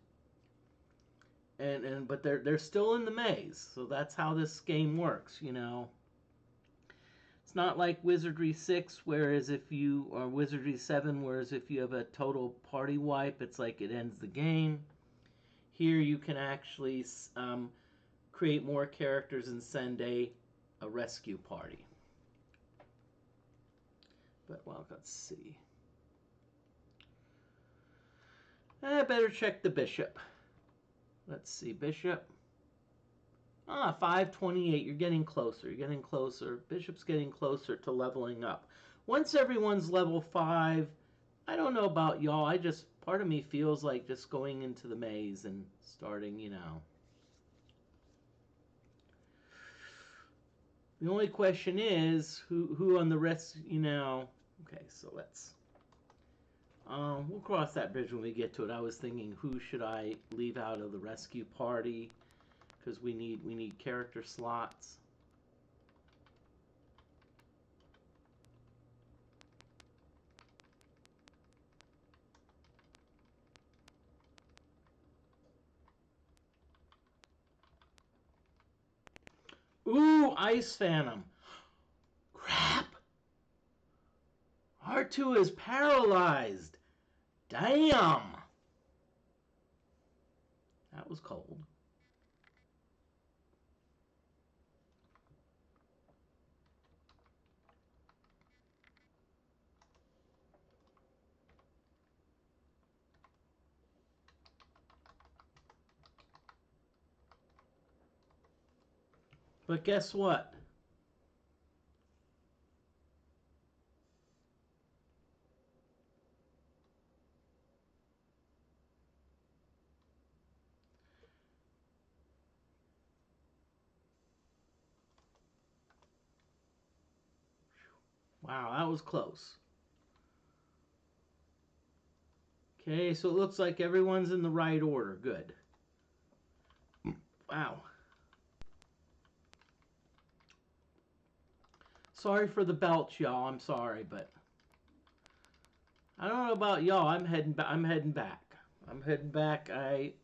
and but they're still in the maze. So that's how this game works. You know, it's not like Wizardry 6, whereas if you or Wizardry 7, whereas if you have a total party wipe, it's like it ends the game. Here you can actually create more characters and send a rescue party. But well, let's see. I better check the bishop. Let's see, bishop. 528. You're getting closer. You're getting closer. Bishop's getting closer to leveling up. Once everyone's level 5, I don't know about y'all. Part of me feels like just going into the maze and starting, you know. The only question is who on the rest, you know. Okay, so let's. We'll cross that bridge when we get to it. I was thinking, who should I leave out of the rescue party? Because we need character slots. Ooh, Ice Phantom. Crap. R2 is paralyzed. Damn. That was cold. But guess what? Wow, that was close. Okay, so it looks like everyone's in the right order. Good. Wow. Sorry for the belch, y'all. I'm sorry, but I don't know about y'all. I'm heading back. I'm heading back. I'm heading back.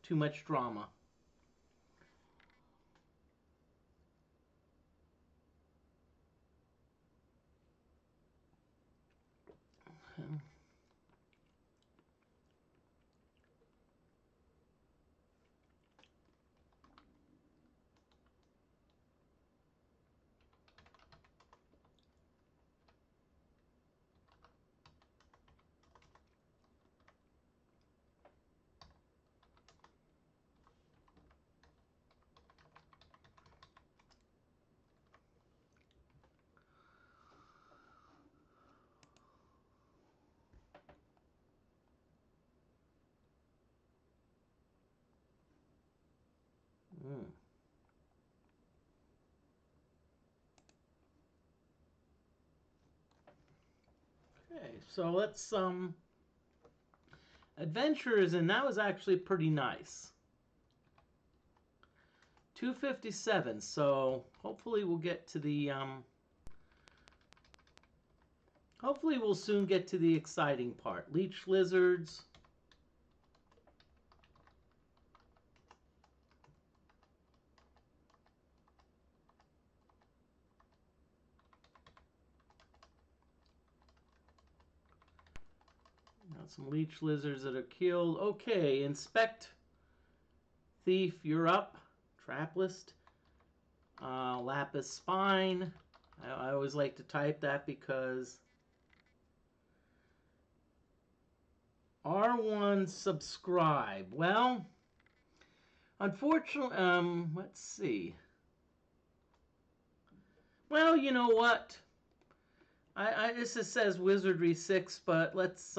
Too much drama. Mm. Okay, so let's adventures, and that was actually pretty nice. 257. So hopefully we'll get to the hopefully we'll soon get to the exciting part. Leech lizards. Got some leech lizards that are killed. Okay, inspect thief, you're up. Trap list. Lapis spine. I always like to type that because R1 subscribe. Well, unfortunately, let's see. Well, you know what? This says Wizardry 6, but let's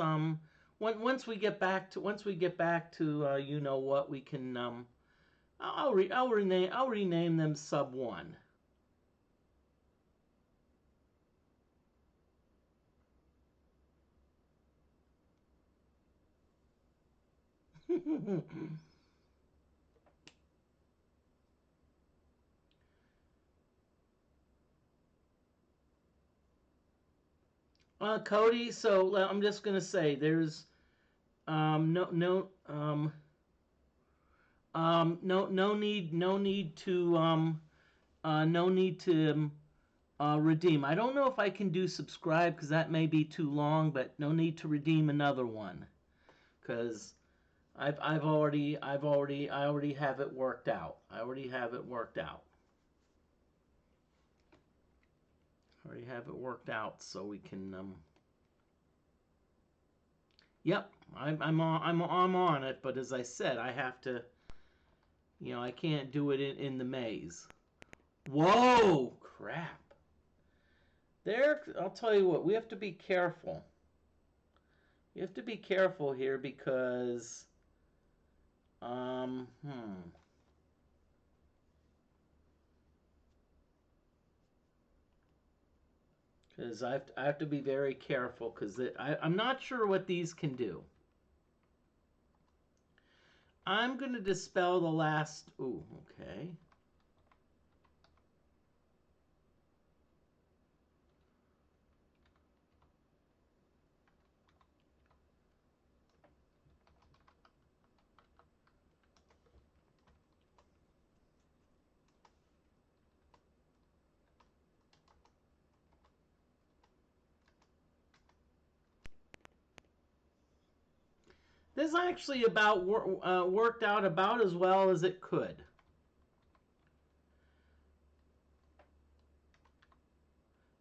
once we get back to you know what, we can I'll rename them sub 1. Cody. So I'm just gonna say there's no need to redeem. I don't know if I can do subscribe because that may be too long, but no need to redeem another one because I already have it worked out. I already have it worked out. Already have it worked out, so we can. Yep, I'm on it, but as I said, I have to. I can't do it in the maze. Whoa, crap! There, I'll tell you what. We have to be careful. You have to be careful here because. Um. Hmm. Because I have to be very careful because I'm not sure what these can do. I'm going to dispel the last... Ooh, okay. This actually worked out about as well as it could.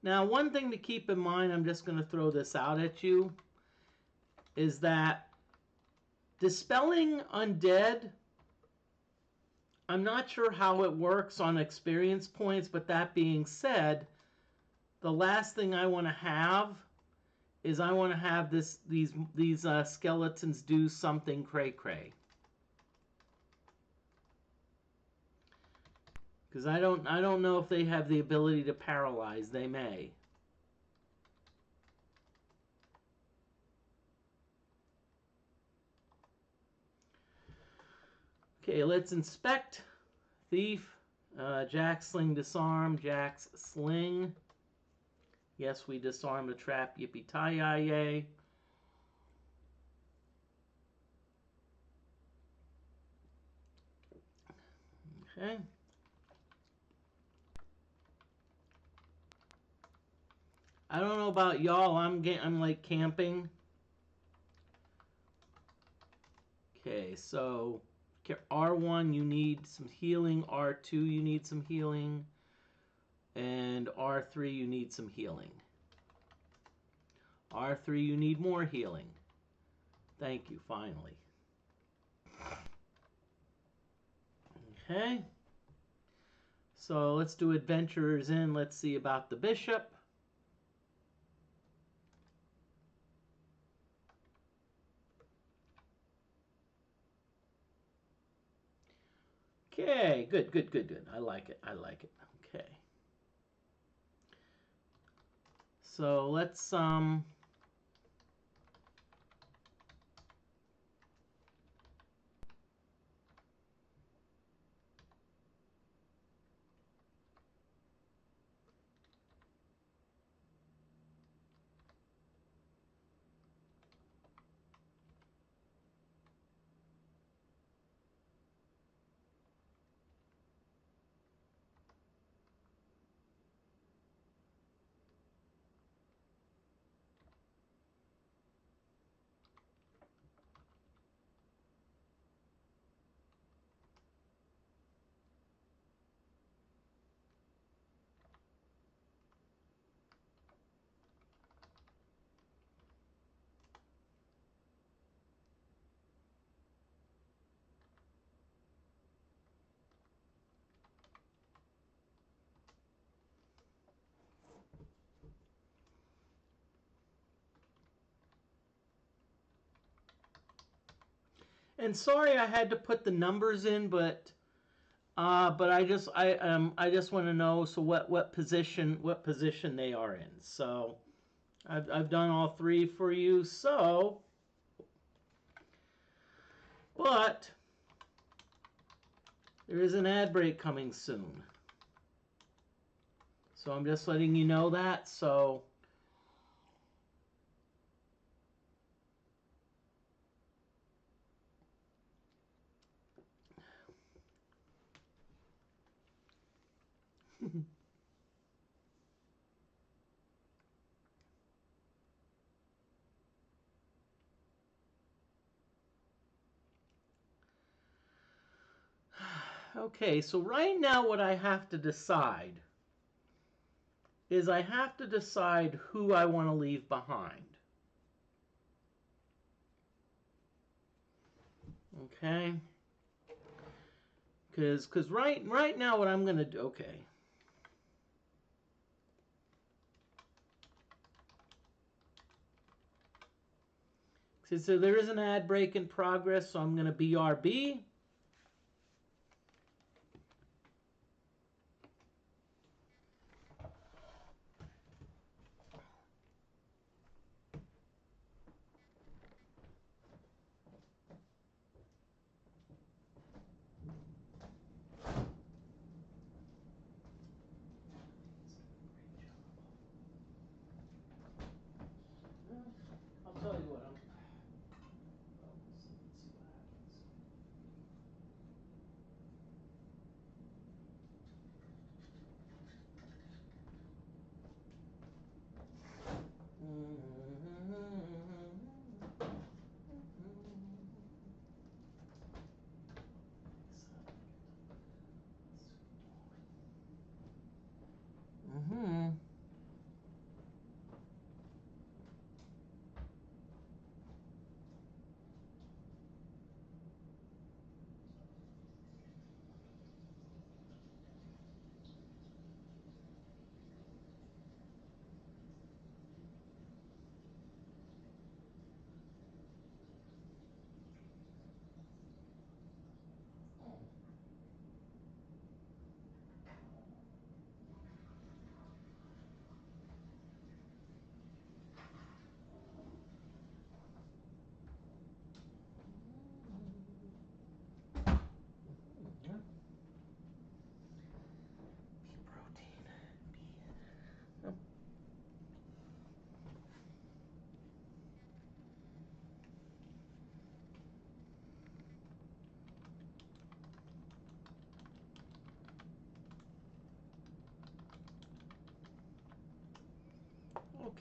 Now, one thing to keep in mind, I'm just going to throw this out at you, is that dispelling undead, I'm not sure how it works on experience points, but that being said, the last thing I want to have is I want to have these skeletons do something cray-cray. Because I don't know if they have the ability to paralyze. They may. Okay, let's inspect. Thief, Jack Sling disarm, Jack's Sling. Yes, we disarmed the trap. Yippee-ki-yay. Okay. I don't know about y'all. I'm like camping. Okay, so R1 you need some healing. R2 you need some healing. And R3 you need some healing. R3 you need more healing. Thank you, finally. Okay. So let's do Adventurers In. Let's see about the Bishop. Okay, good, good, good, good. I like it. I like it. Okay. So let's and sorry I had to put the numbers in, but I just want to know so what position they are in. So I've done all three for you. So, but there is an ad break coming soon. So I'm just letting you know that. So Okay, so right now what I have to decide is I have to decide who I want to leave behind. Okay? Because right now what I'm going to do, okay. So there is an ad break in progress, so I'm going to BRB. I'll tell you what, let's see what happens. Mm-hmm.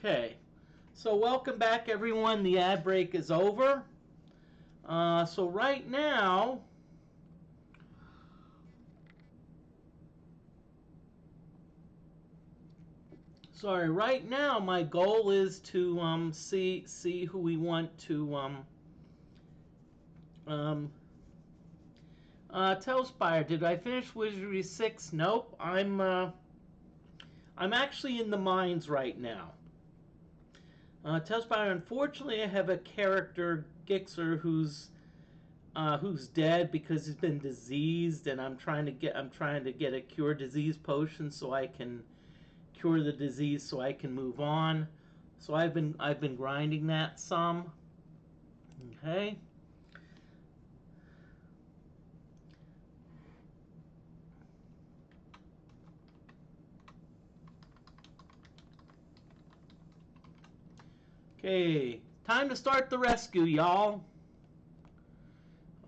Okay, so welcome back everyone. The ad break is over. So right now, right now my goal is to see who we want to um, Telspire. Did I finish Wizardry 6? Nope. I'm actually in the mines right now. Telspire, unfortunately, I have a character Gixer who's dead because he's been diseased, and I'm trying to get a cure disease potion so I can cure the disease so I can move on. So I've been grinding that some. Okay. Okay, time to start the rescue, y'all.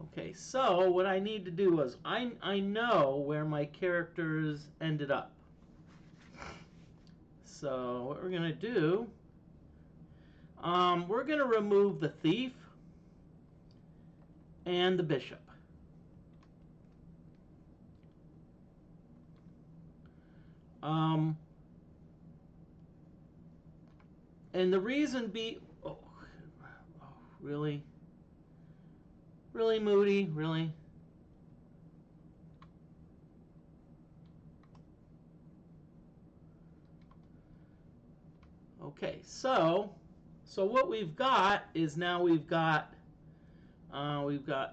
Okay, so what I need to do is I know where my characters ended up. So what we're gonna do, we're gonna remove the thief and the bishop. Um, and the reason be, oh, really, really Moody, really. Okay, so what we've got is now we've got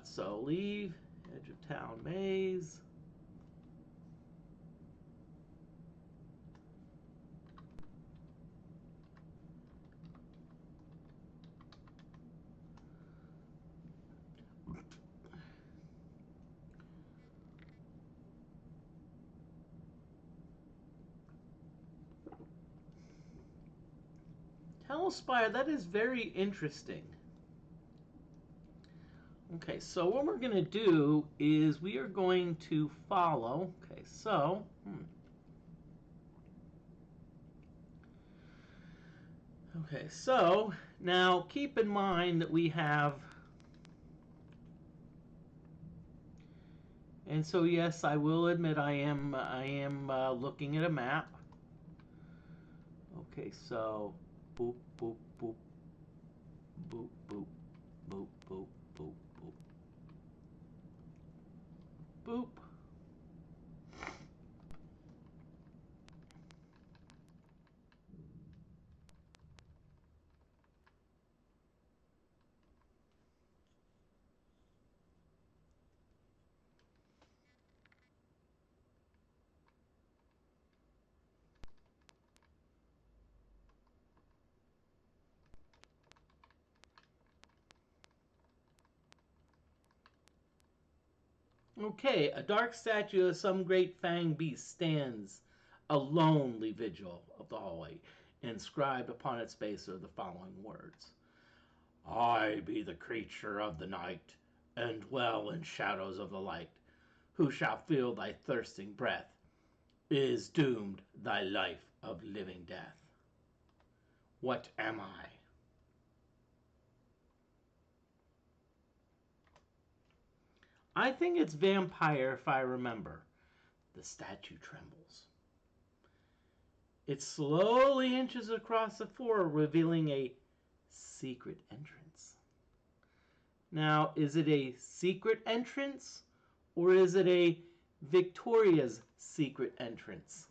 so leave edge of town maze. Telspire, that is very interesting. Okay, so what we're going to do is we are going to follow. Okay, so Okay, so now keep in mind that we have, and so yes, I will admit I am looking at a map. Okay, so boop boop boop boop boop boop boop boop boop boop. Okay, a dark statue of some great fanged beast stands a lonely vigil of the hallway. Inscribed upon its base are the following words: I be the creature of the night, and dwell in shadows of the light. Who shall feel thy thirsting breath is doomed thy life of living death. What am I? I think it's vampire if I remember. The statue trembles. It slowly inches across the floor, revealing a secret entrance. Now, is it a secret entrance or is it a Victoria's secret entrance?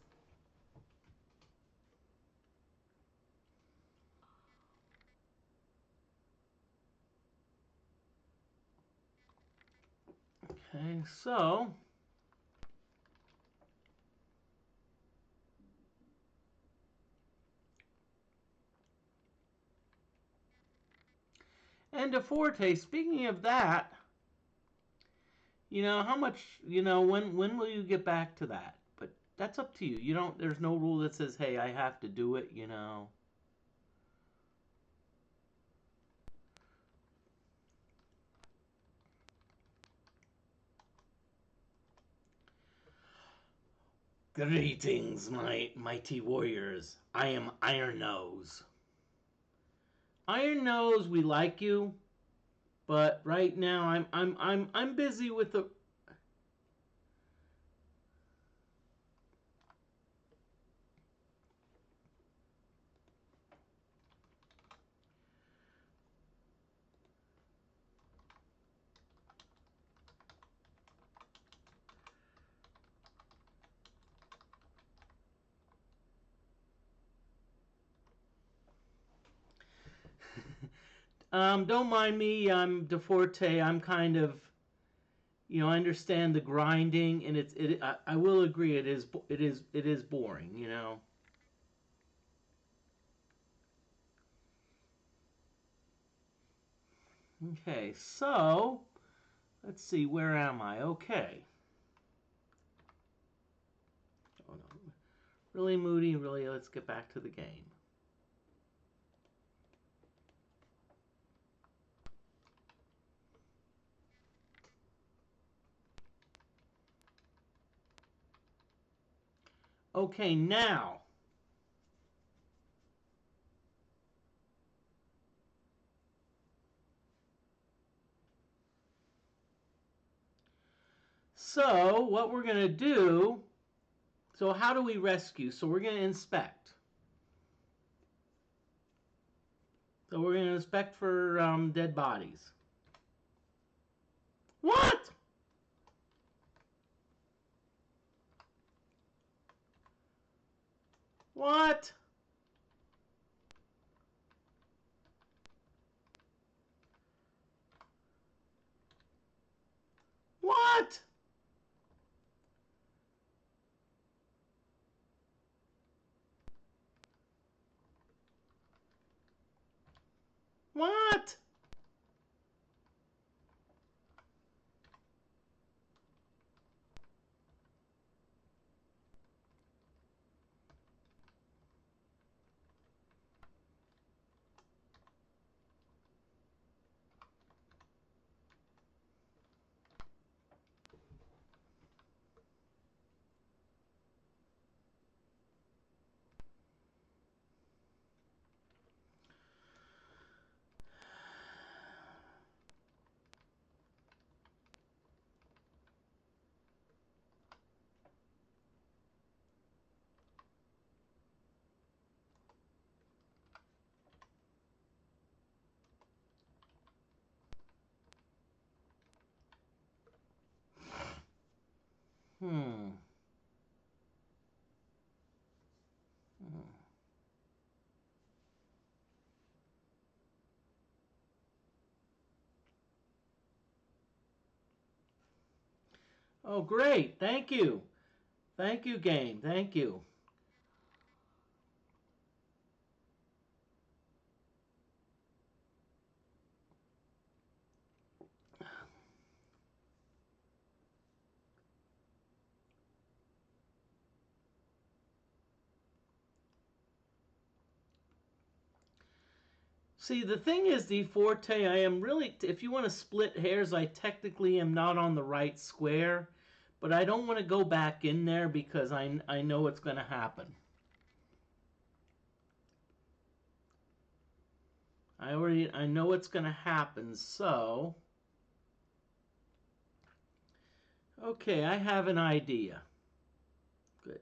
Okay, so and a forte, speaking of that, how much, when will you get back to that? But that's up to you. You don't There's no rule that says, "Hey, I have to do it." Greetings, my mighty warriors. I am Iron Nose. Iron Nose, we like you, but right now I'm busy with the. Don't mind me. I'm DeForte. I'm kind of, I understand the grinding, and I will agree, it is boring. Okay, so let's see, where am I? Okay. Oh no, really moody. Really, let's get back to the game. Okay, now. So what we're gonna do? So how do we rescue? So we're gonna inspect. So we're gonna inspect for dead bodies. What? What? What? What? Oh, great. Thank you. Thank you, game. Thank you. See, the thing is, the Forte, I am really, if you want to split hairs, I technically am not on the right square, but I don't want to go back in there because I know it's going to happen. I know it's going to happen, so okay, I have an idea. Good.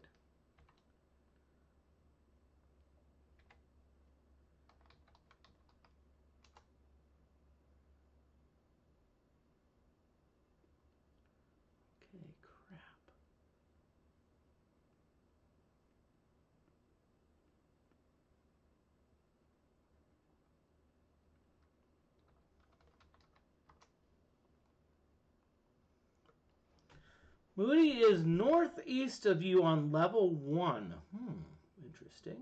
Okay, crap. Moody is northeast of you on level 1. Interesting.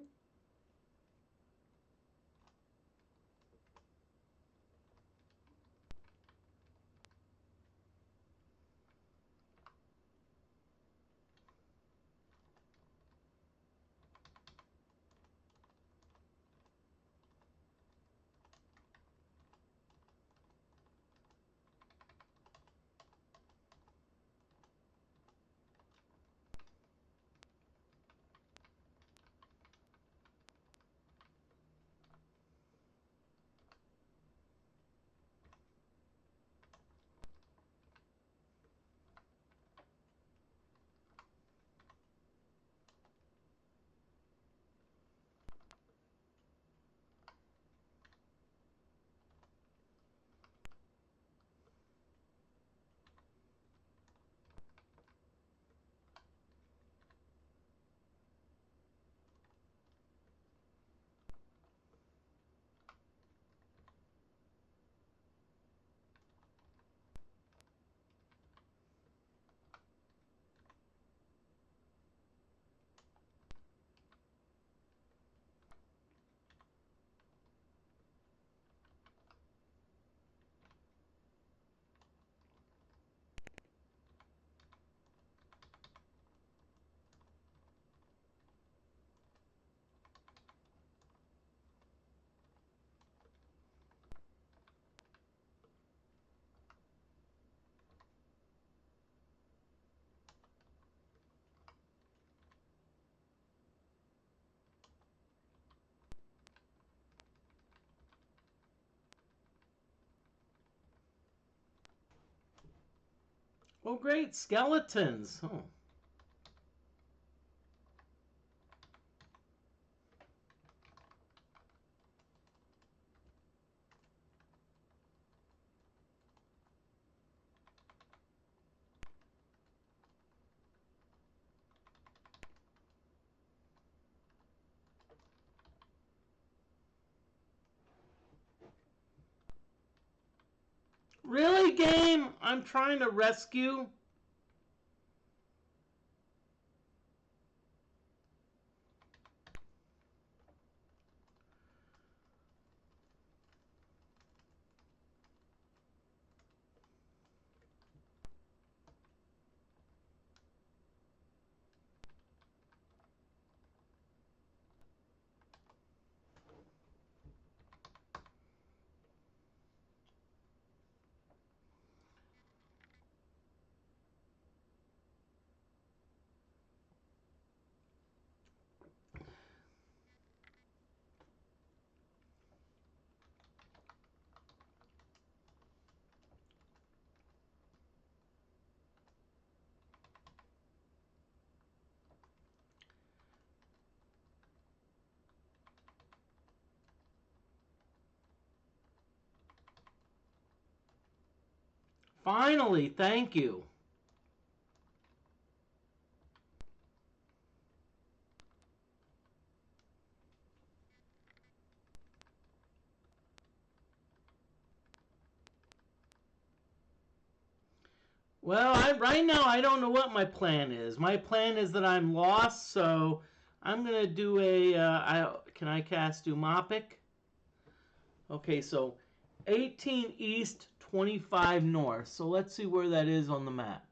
Oh, great, skeletons. Oh. Really, game? I'm trying to rescue. Finally, thank you. Well, right now I don't know what my plan is. My plan is that I'm lost, so I'm gonna do a. Can I cast Umapic? Okay, so 18 east, 25 north. So let's see where that is on the map.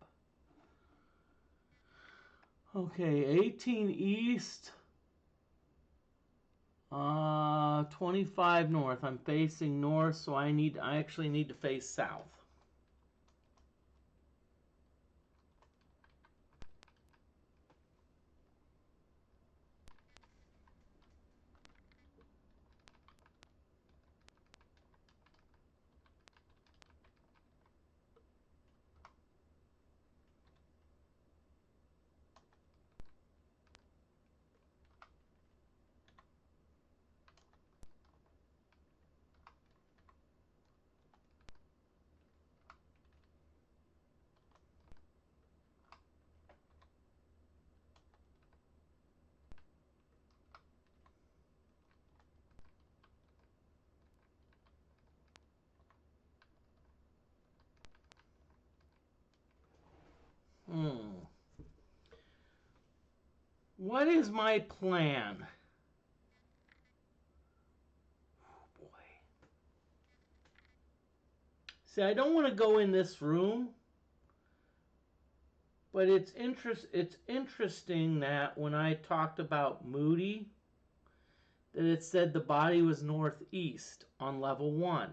Okay, 18 east, 25 north. I'm facing north, so I actually need to face south. Hmm. What is my plan? Oh boy. See, I don't want to go in this room, but it's interesting that when I talked about Moody, that it said the body was northeast on level 1.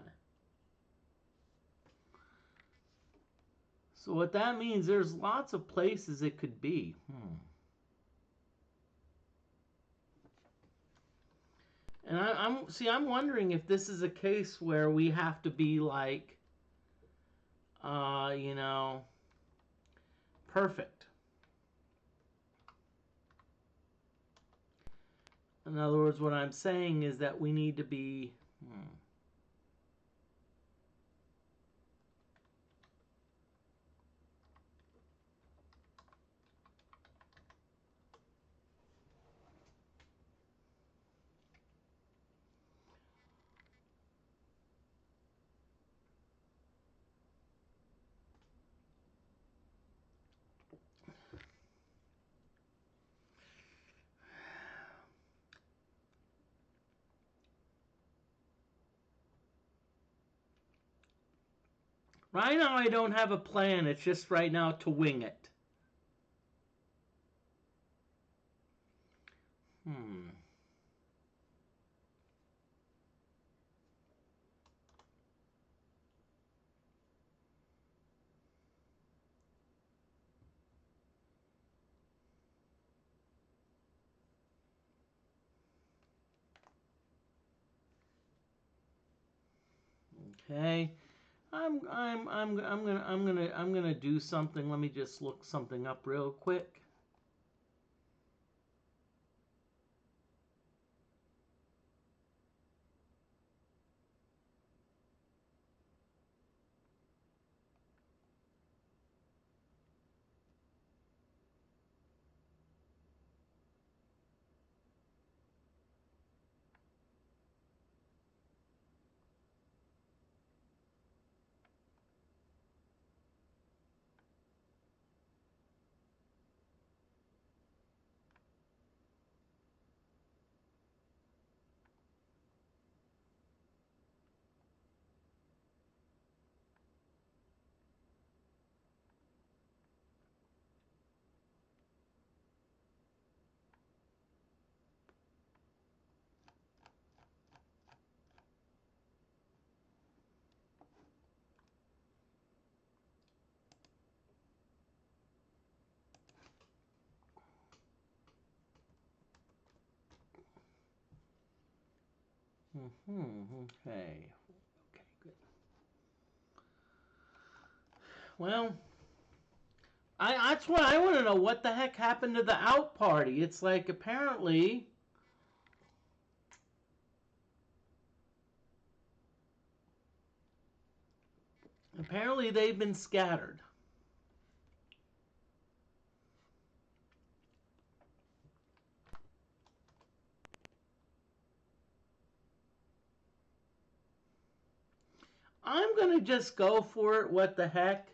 So what that means, there's lots of places it could be. And I'm wondering if this is a case where we have to be like, you know, perfect. In other words, what I'm saying is that we need to be. Right now, I don't have a plan. It's just right now to wing it. Hmm. Okay. I'm gonna do something. Let me just look something up real quick. Okay. Okay. Good. Well, that's what I want to know. What the heck happened to the out party? It's like apparently they've been scattered. I'm gonna just go for it. What the heck?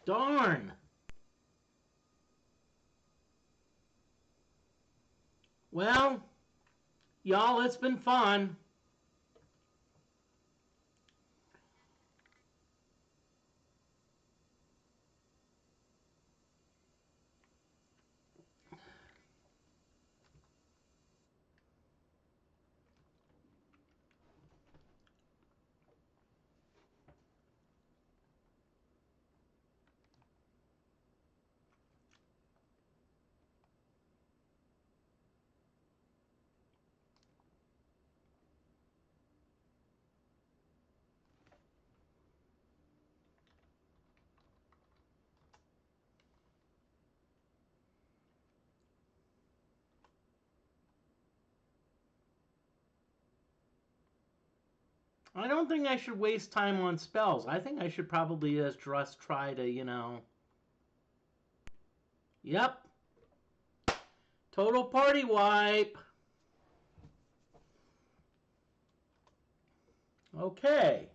Darn. Well, y'all, it's been fun. I don't think I should waste time on spells. I think I should probably just try to, Yep. Total party wipe. Okay.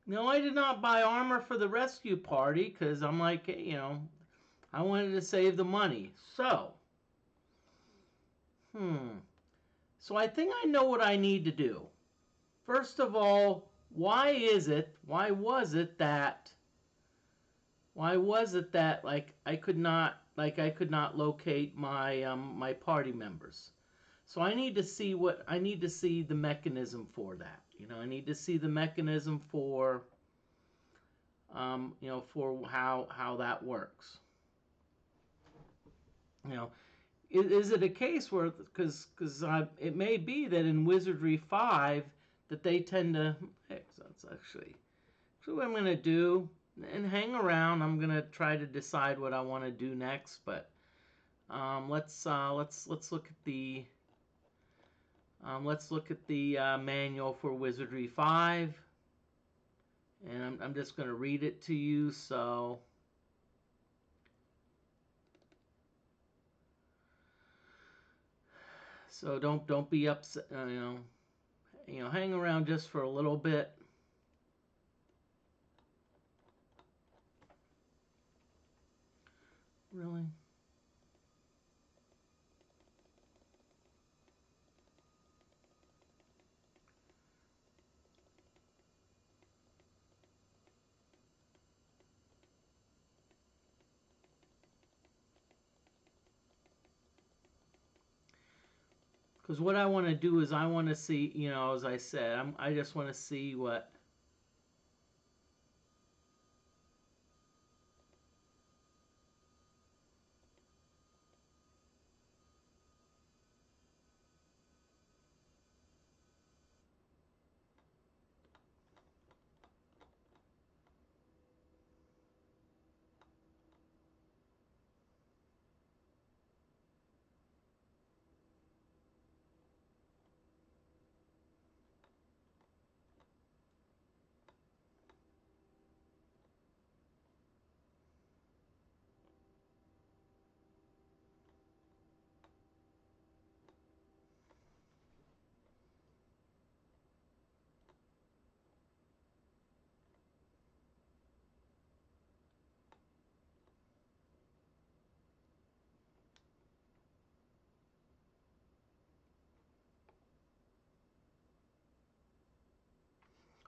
No, I did not buy armor for the rescue party because I'm like, I wanted to save the money. Hmm. So I think I know what I need to do. First of all, why was it that I could not locate my party members? So I need to see the mechanism for that. I need to see the mechanism for for how that works. You know, is it a case where because it may be that in Wizardry 5 that they tend to that's actually what I'm gonna do and hang around. I'm gonna try to decide what I want to do next, but let's look at the manual for Wizardry 5, and I'm just gonna read it to you. So don't be upset. Hang around just for a little bit. Really. Because what I want to do is I want to see, as I said, I just want to see what.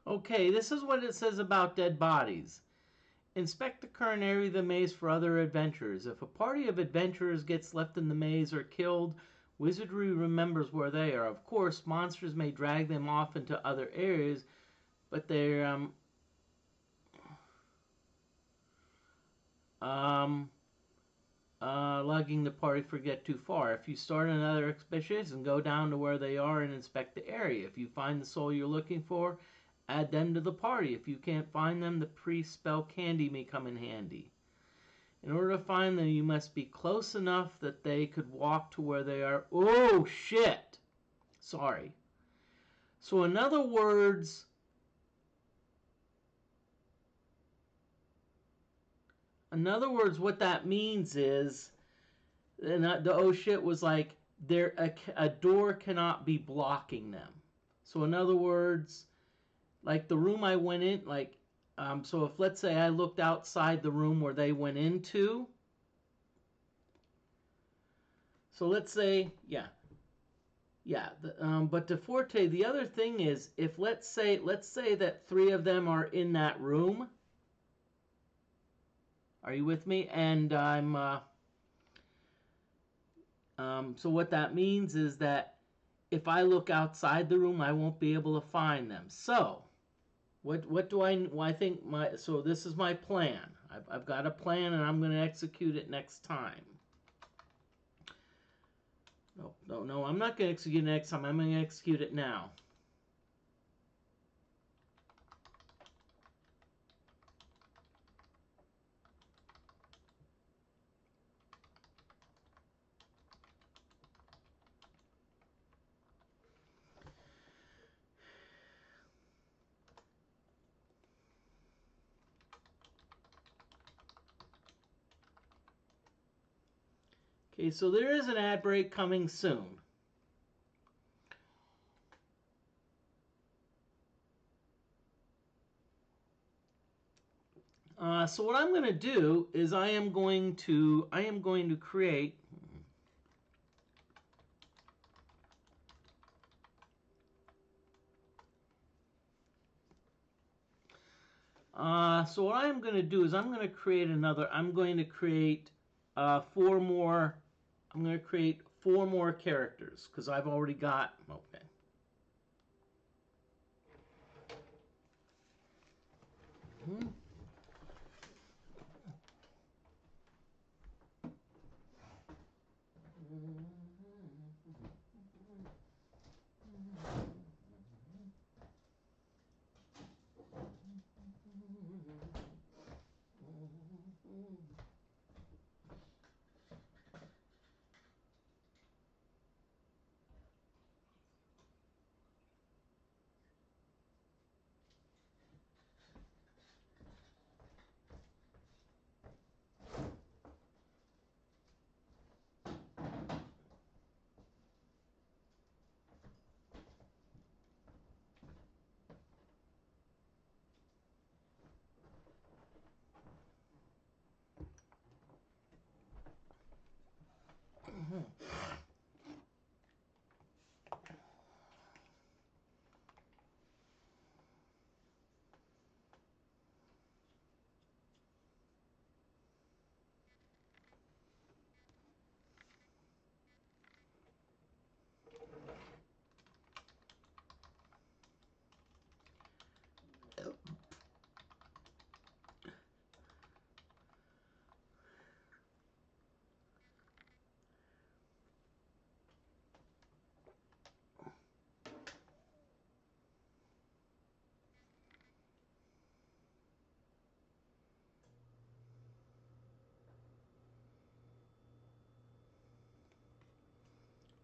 Okay, this is what it says about dead bodies. Inspect the current area of the maze for other adventurers. If a party of adventurers gets left in the maze or killed, Wizardry remembers where they are. Of course, monsters may drag them off into other areas, but they're um, lugging the party for get too far. If you start another expedition, go down to where they are and inspect the area. If you find the soul you're looking for, add them to the party. If you can't find them, the pre-spell candy may come in handy. In order to find them, you must be close enough that they could walk to where they are. Oh, shit! Sorry. So in other words, what that means is, and the oh shit was like, a door cannot be blocking them. So in other words, like the room I went in, like, so if let's say I looked outside the room where they went into, so let's say, but to Forte, the other thing is, if let's say that 3 of them are in that room. Are you with me? And so what that means is that if I look outside the room, I won't be able to find them. So what do I think so this is my plan. I've got a plan and I'm going to execute it next time. No, I'm not going to execute it next time. I'm going to execute it now. Okay, so there is an ad break coming soon. So what I'm going to do is I am going to create so what I'm going to do is I'm going to create 4 more. I'm going to create 4 more characters because I've already got. Okay. Hmm.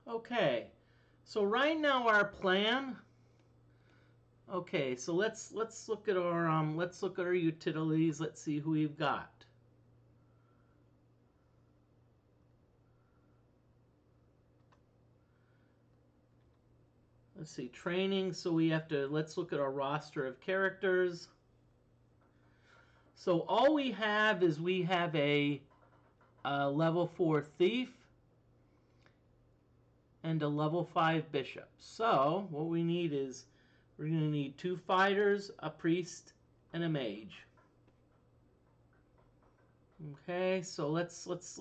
Okay, so right now our plan. Okay, so let's look at our utilities. Let's see who we've got. Let's see, training. So let's look at our roster of characters. So all we have is a level 4 thief and a level 5 bishop. So what we need is we're going to need 2 fighters, a priest, and a mage. Okay, so let's start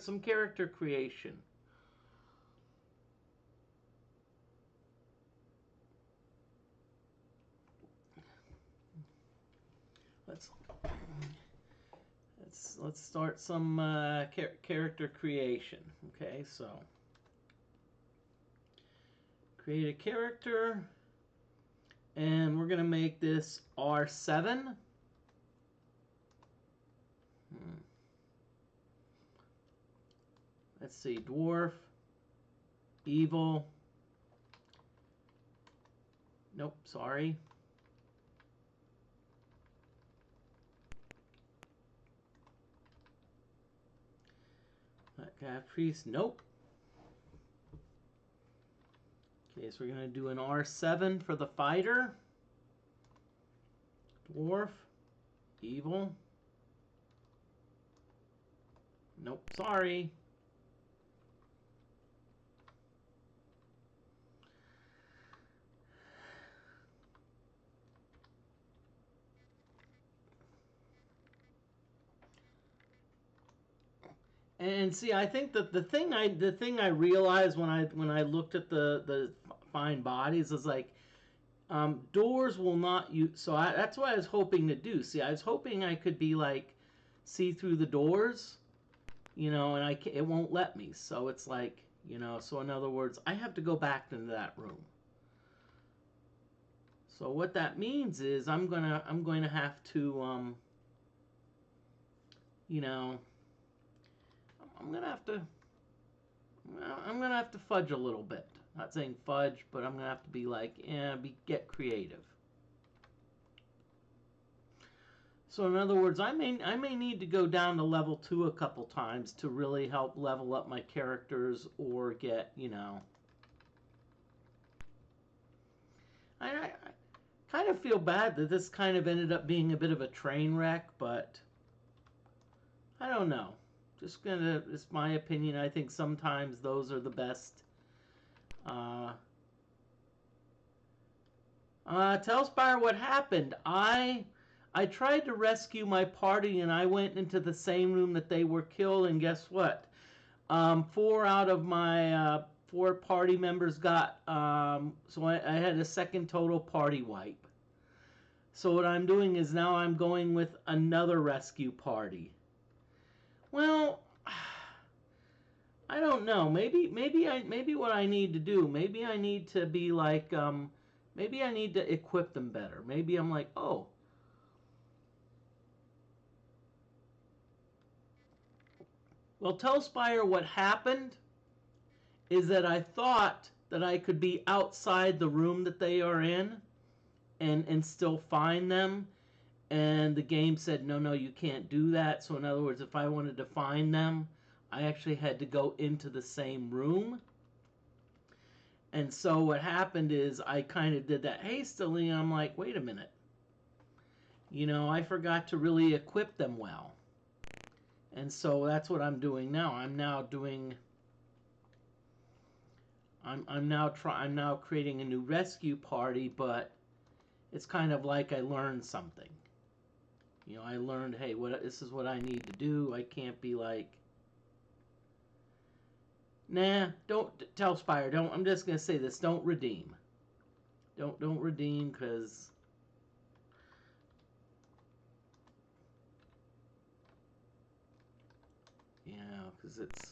some character creation. Let's start some character creation. Okay, so create a character, and we're gonna make this R7. Let's see, dwarf, evil. Nope, sorry. That guy, priest. Nope. Okay, so we're going to do an R7 for the fighter. Dwarf. Evil. Nope, sorry. And see, I think that the thing I realized when I looked at the fine bodies is like doors will not use. So that's what I was hoping to do. See, I was hoping I could be like see through the doors, you know, and it won't let me. So it's like, you know, so in other words, I have to go back into that room. So what that means is I'm going to have to you know, I'm going to have to I'm gonna have to fudge a little bit. Not saying fudge, but I'm gonna have to be like, get creative. So in other words, I may need to go down to level 2 a couple times to really help level up my characters or get, you know. I kind of feel bad that this kind of ended up being a bit of a train wreck, but I don't know. It's my opinion. I think sometimes those are the best. Tell Spire what happened. I tried to rescue my party and I went into the same room that they were killed, and guess what? 4 out of my 4 party members got so I had a second total party wipe. So what I'm doing is now I'm going with another rescue party. Well, I don't know. Maybe what I need to do. Maybe I need to be like maybe I need to equip them better. Maybe I'm like, oh. Well, tell Spire what happened is that I thought that I could be outside the room that they are in and still find them. And the game said, no, you can't do that. So in other words, if I wanted to find them, I actually had to go into the same room. And so what happened is I kind of did that hastily. And I'm like, wait a minute. You know, I forgot to really equip them well. And so that's what I'm doing now. I'm now creating a new rescue party, but it's kind of like I learned something. You know, I learned, hey, this is what I need to do. I can't be like, nah, don't tell Spire. Don't. I'm just gonna say this. Don't redeem. Don't redeem because. Yeah, because it's.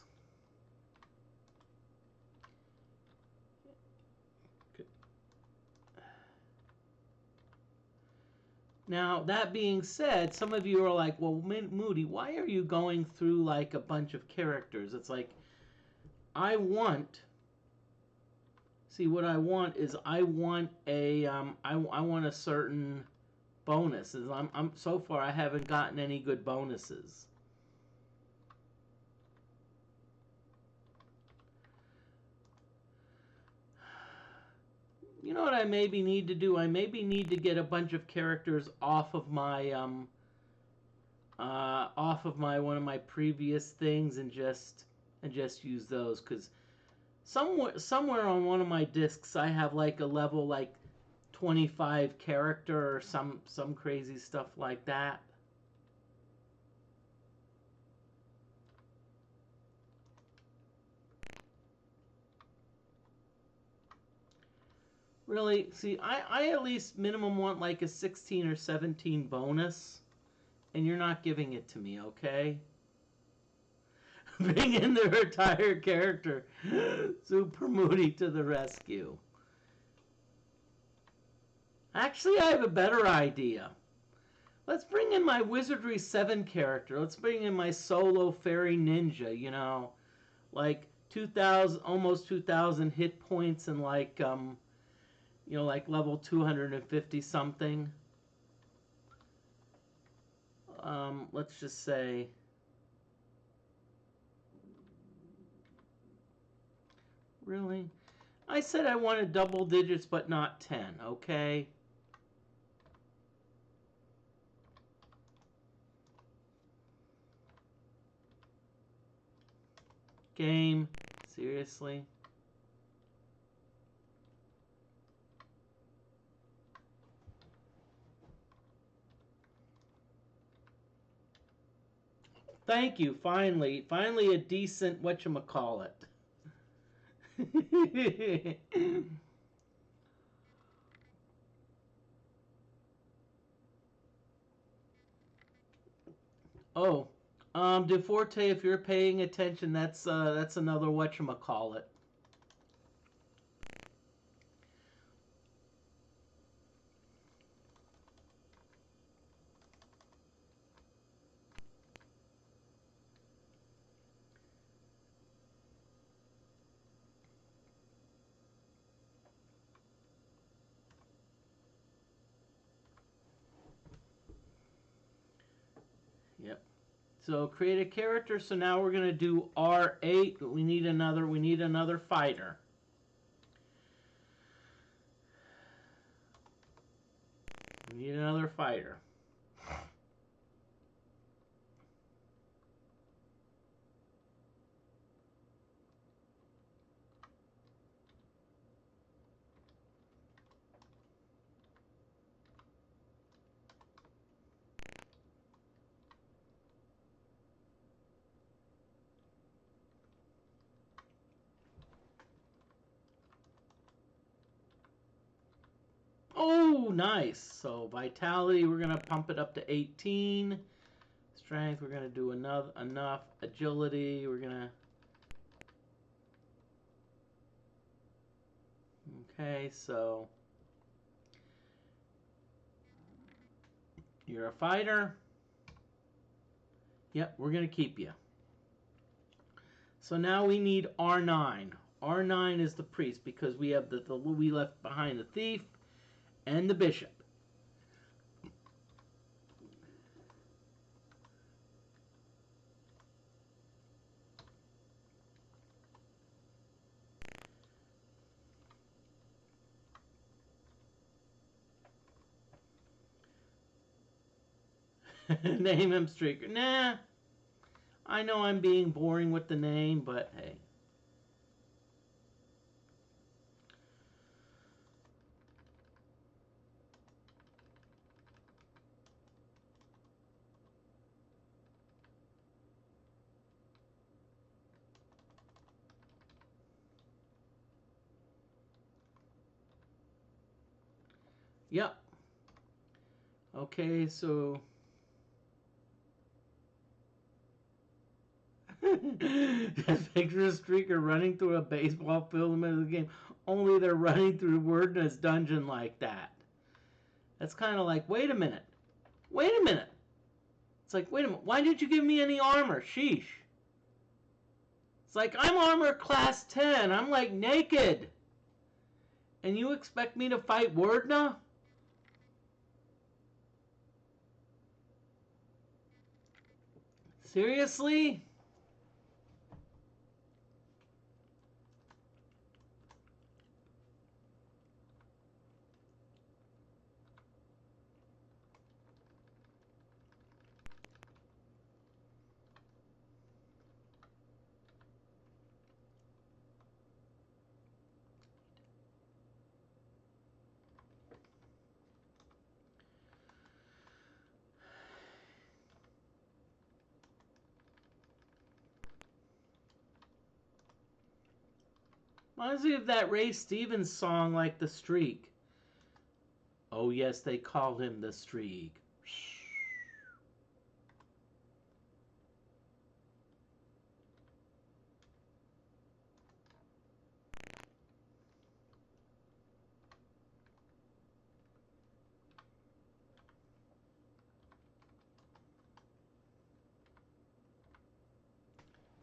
Now, that being said, some of you are like, well, Moody, why are you going through like a bunch of characters? It's like, I want. See, what I want is I want I want a certain bonuses. I'm so far I haven't gotten any good bonuses. You know what I maybe need to do? I maybe need to get a bunch of characters off of my one of my previous things and just use those, because somewhere on one of my discs I have like a level like 25 character or some crazy stuff like that. Really, see, I at least minimum want like a 16 or 17 bonus, and you're not giving it to me, okay? Bring in the retired character, Super Moody, to the rescue. Actually, I have a better idea. Let's bring in my Wizardry 7 character. Let's bring in my solo fairy ninja, you know, like 2,000, almost 2,000 hit points and like, you know, like level 250 something. Let's just say, really? I said I wanted double digits, but not 10, okay? Game, seriously? Thank you, finally. Finally a decent whatchamacallit. Oh, DeForte, if you're paying attention, that's another whatchamacallit. Yep. So create a character. So now we're gonna do R8. We need another fighter. We need another fighter. Oh, nice. So vitality, we're gonna pump it up to 18. Strength, we're gonna do enough. Agility, we're gonna. Okay, so you're a fighter. Yep, we're gonna keep you. So now we need R9. R9 is the priest because we have the we left behind the thief and the bishop. Name him Streaker. Nah, I know I'm being boring with the name, but hey. Yep. Okay, so just picture a streaker running through a baseball field in the middle of the game. Only they're running through Wordness Dungeon like that. That's kind of like, wait a minute. Wait a minute. It's like, wait a minute. Why didn't you give me any armor? Sheesh. It's like, I'm armor class 10. I'm like naked. And you expect me to fight Wordna? Seriously? Reminds me of that Ray Stevens song like The Streak. Oh yes, they call him The Streak.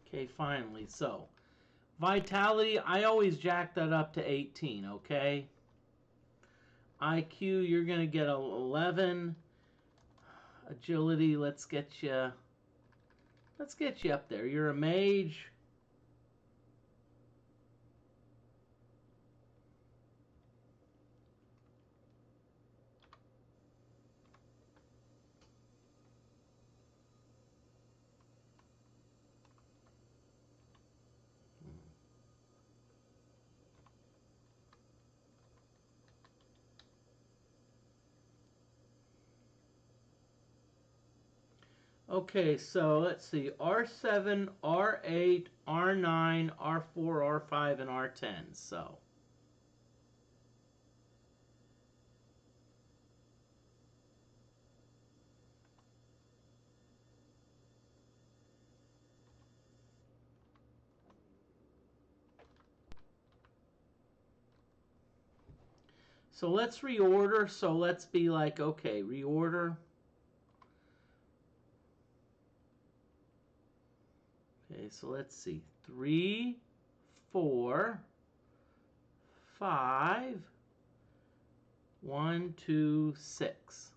Okay, finally. So, vitality, I always jack that up to 18, okay? IQ, you're going to get 11. Agility, let's get you up there. You're a mage. Okay, so let's see. R7, R8, R9, R4, R5, and R10. So let's reorder. So let's be like, okay, reorder. Okay, so let's see. 3, 4, 5, 1, 2, 6.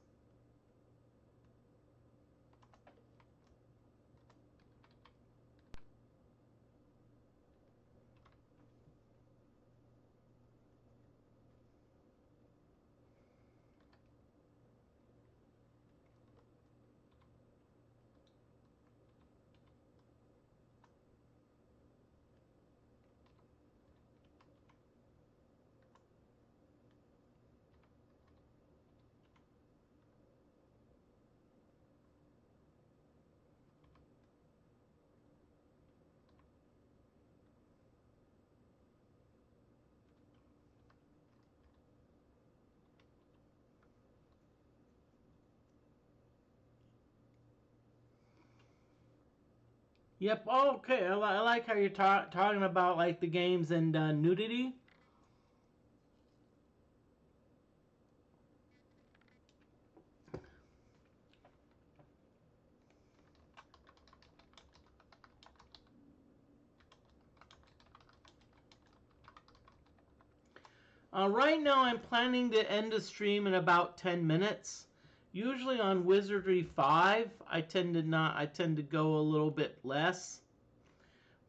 Yep. Oh, okay. I like how you're talking about like the games and nudity. Right now, I'm planning to end the stream in about 10 minutes. Usually on Wizardry 5, I tend to go a little bit less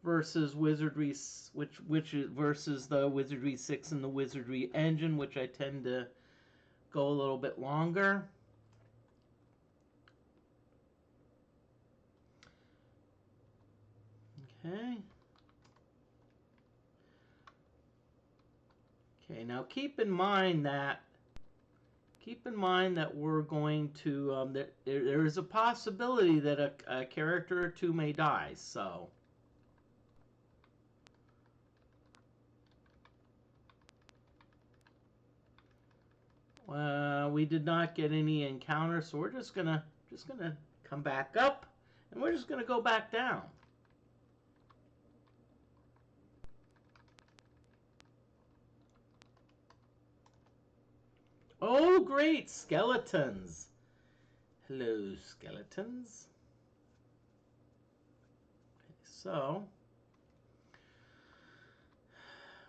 versus Wizardry which is versus the Wizardry 6 and the Wizardry engine, which I tend to go a little bit longer. Okay. Okay, now keep in mind that we're going to there is a possibility that a character or two may die. So we did not get any encounters, so we're just gonna come back up, and we're just gonna go back down. Oh, great skeletons! Hello, skeletons. Okay, so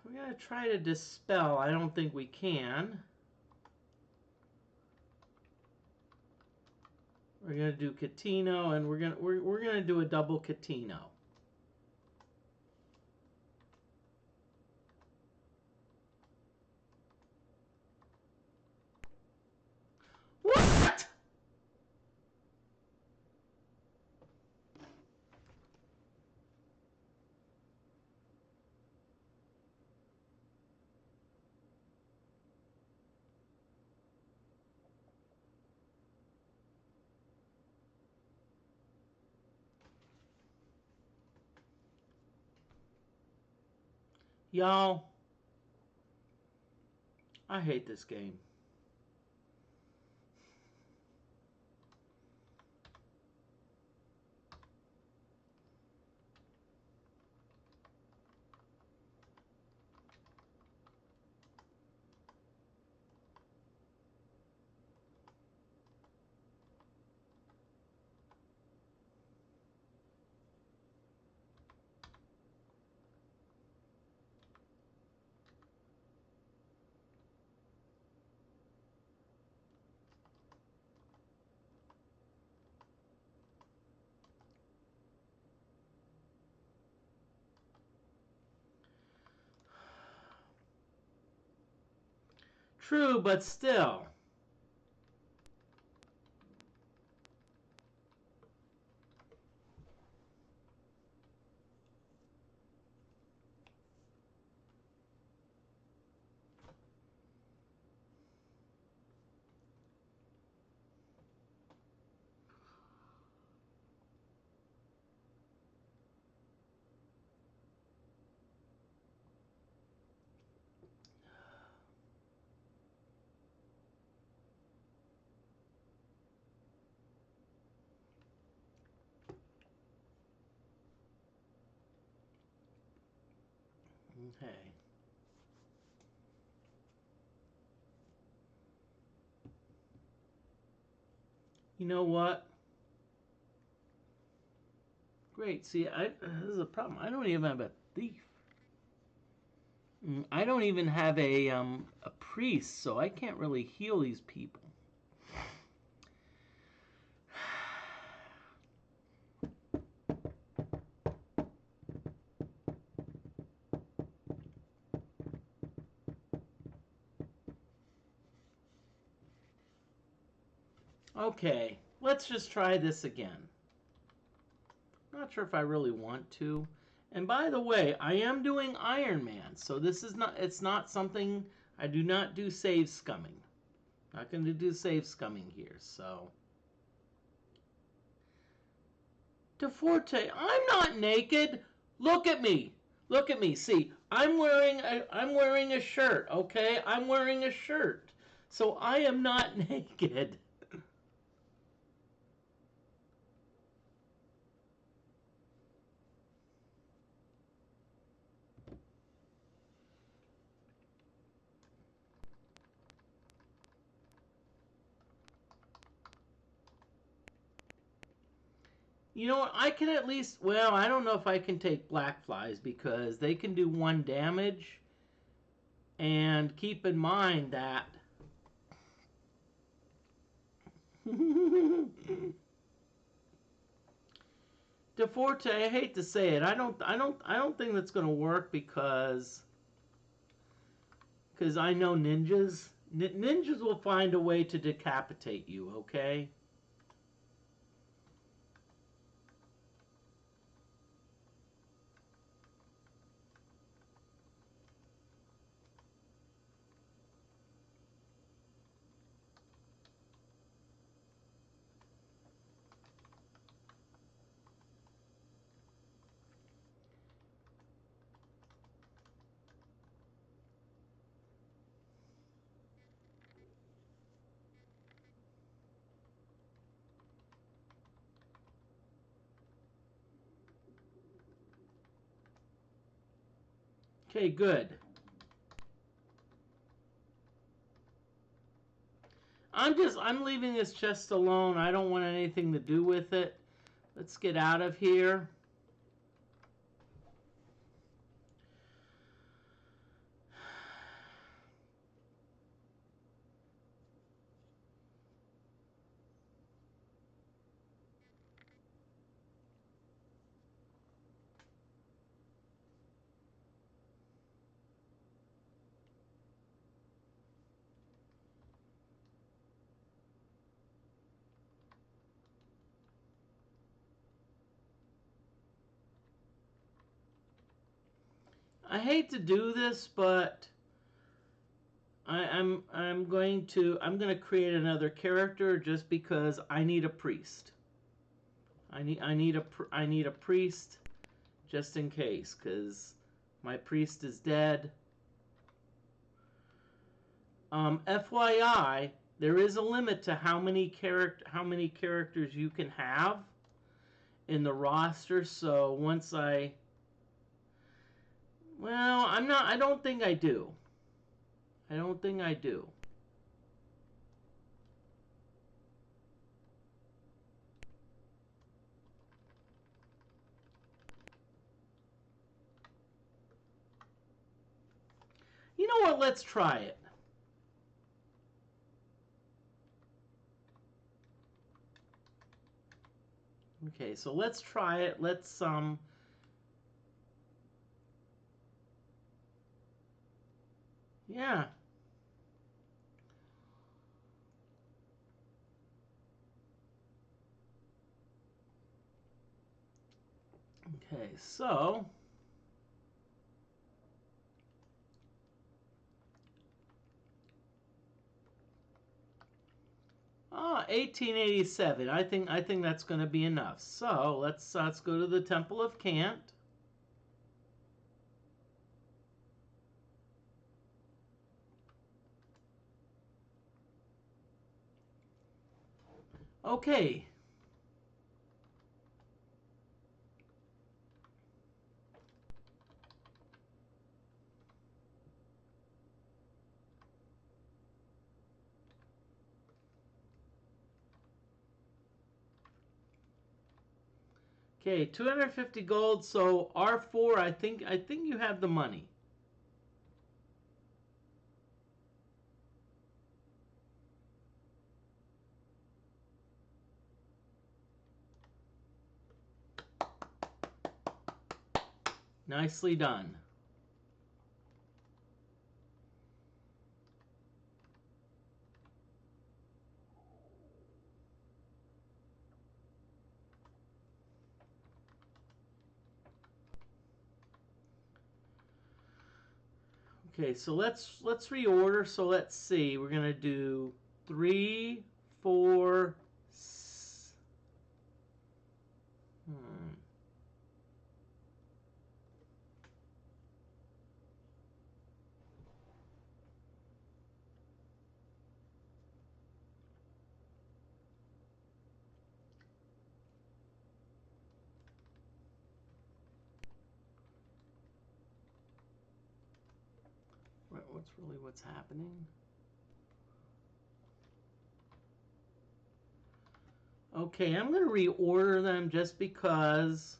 we're gonna try to dispel. I don't think we can. We're gonna do Catino, and we're gonna do a double Catino. What? Y'all, I hate this game. True, but still. Okay. You know what? Great. See, this is a problem. I don't even have a thief. I don't even have a priest, so I can't really heal these people. Okay, let's just try this again. Not sure if I really want to. And by the way, I am doing Iron Man, so this is not, it's not something, I do not do save scumming. Not going to do save scumming here, so. DeForte, I'm not naked. Look at me. Look at me. See, I'm wearing a shirt, okay? I'm wearing a shirt. So I am not naked. You know what? I can at least, well, I don't know if I can take black flies because they can do 1 damage. And keep in mind that DeForte, I hate to say it, I don't think that's going to work because I know ninjas. Ninjas will find a way to decapitate you, okay? Okay, good. I'm leaving this chest alone. I don't want anything to do with it. Let's get out of here. I hate to do this, but I'm going to create another character just because I need a priest. I need a priest just in case, because my priest is dead. FYI, there is a limit to how many characters you can have in the roster. So once I I don't think I do. I don't think I do. You know what? Let's try it. Okay, so let's try it. Let's yeah. Okay, so 1887. I think that's going to be enough. So let's go to the Temple of Cant. Okay. Okay, 250 gold. So R4, I think you have the money. Nicely done. Okay, so let's reorder. So let's see. We're gonna do 3, 4. Hmm. What's happening? Okay, I'm going to reorder them just because.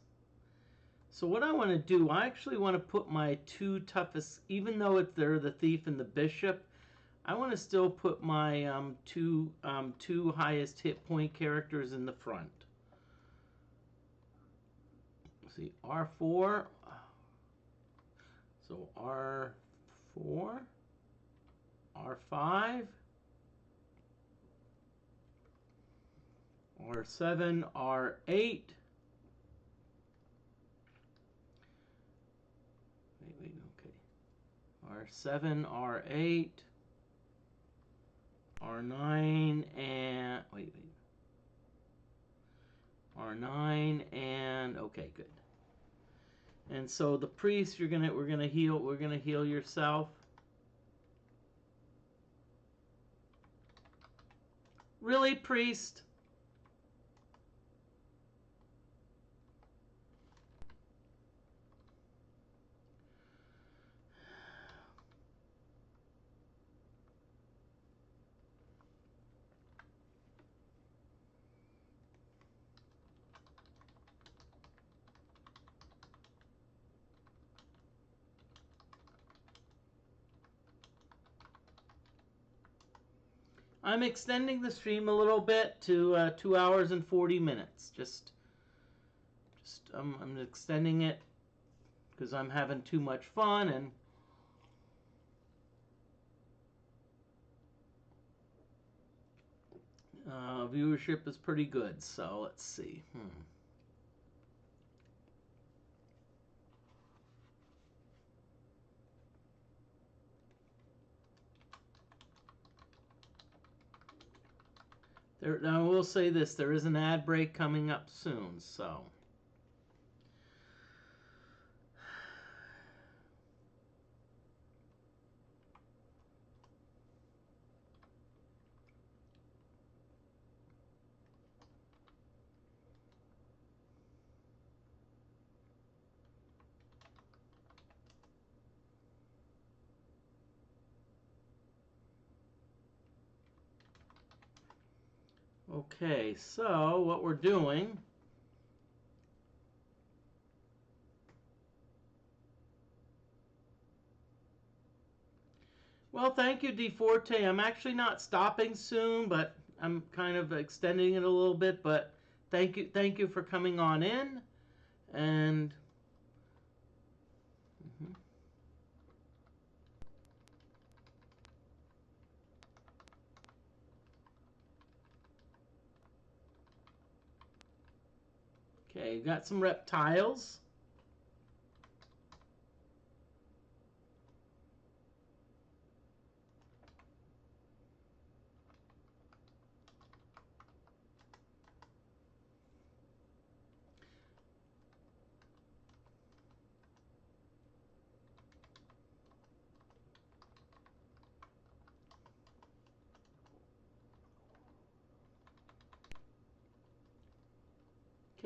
So what I want to do, I actually want to put my two toughest, even though they're the thief and the bishop, I want to still put my two highest hit point characters in the front. Let's see, R4. So R4, R5, R7, R8. Wait, okay. R7, R8, R9, and wait. R9 and okay, good. And so the priest, we're gonna heal yourself. Really, priest? I'm extending the stream a little bit to 2 hours and 40 minutes. I'm extending it because I'm having too much fun and viewership is pretty good. So let's see. Now I will say this: there is an ad break coming up soon, so. Okay, so what we're doing. Well, thank you, DeForte. I'm actually not stopping soon, but I'm kind of extending it a little bit. But thank you for coming on in. And okay, got some reptiles.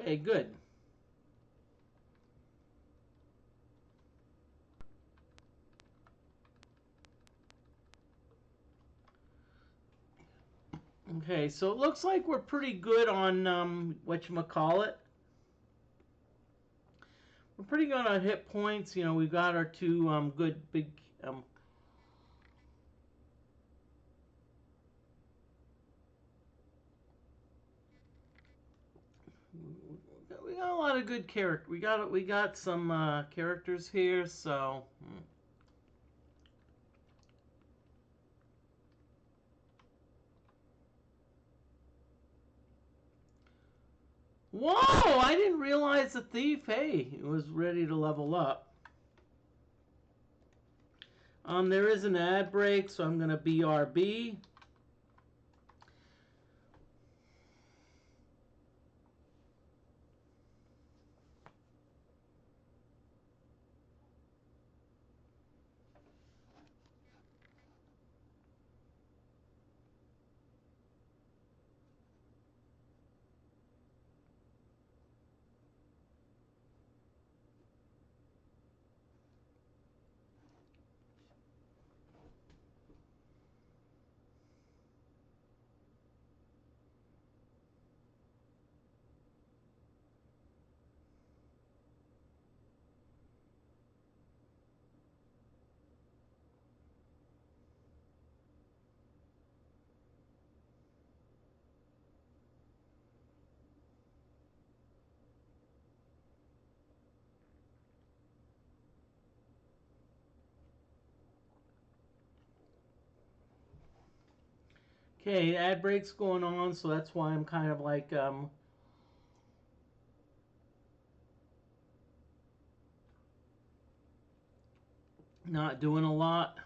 Okay, good. Okay, so it looks like we're pretty good on whatchamacallit. we're pretty good on hit points. You know, we've got our two good big we got a lot of good character. We got some characters here, so. Whoa! I didn't realize the thief, hey, was ready to level up. There is an ad break, so I'm gonna BRB. Okay, ad break's going on, so that's why I'm kind of like not doing a lot.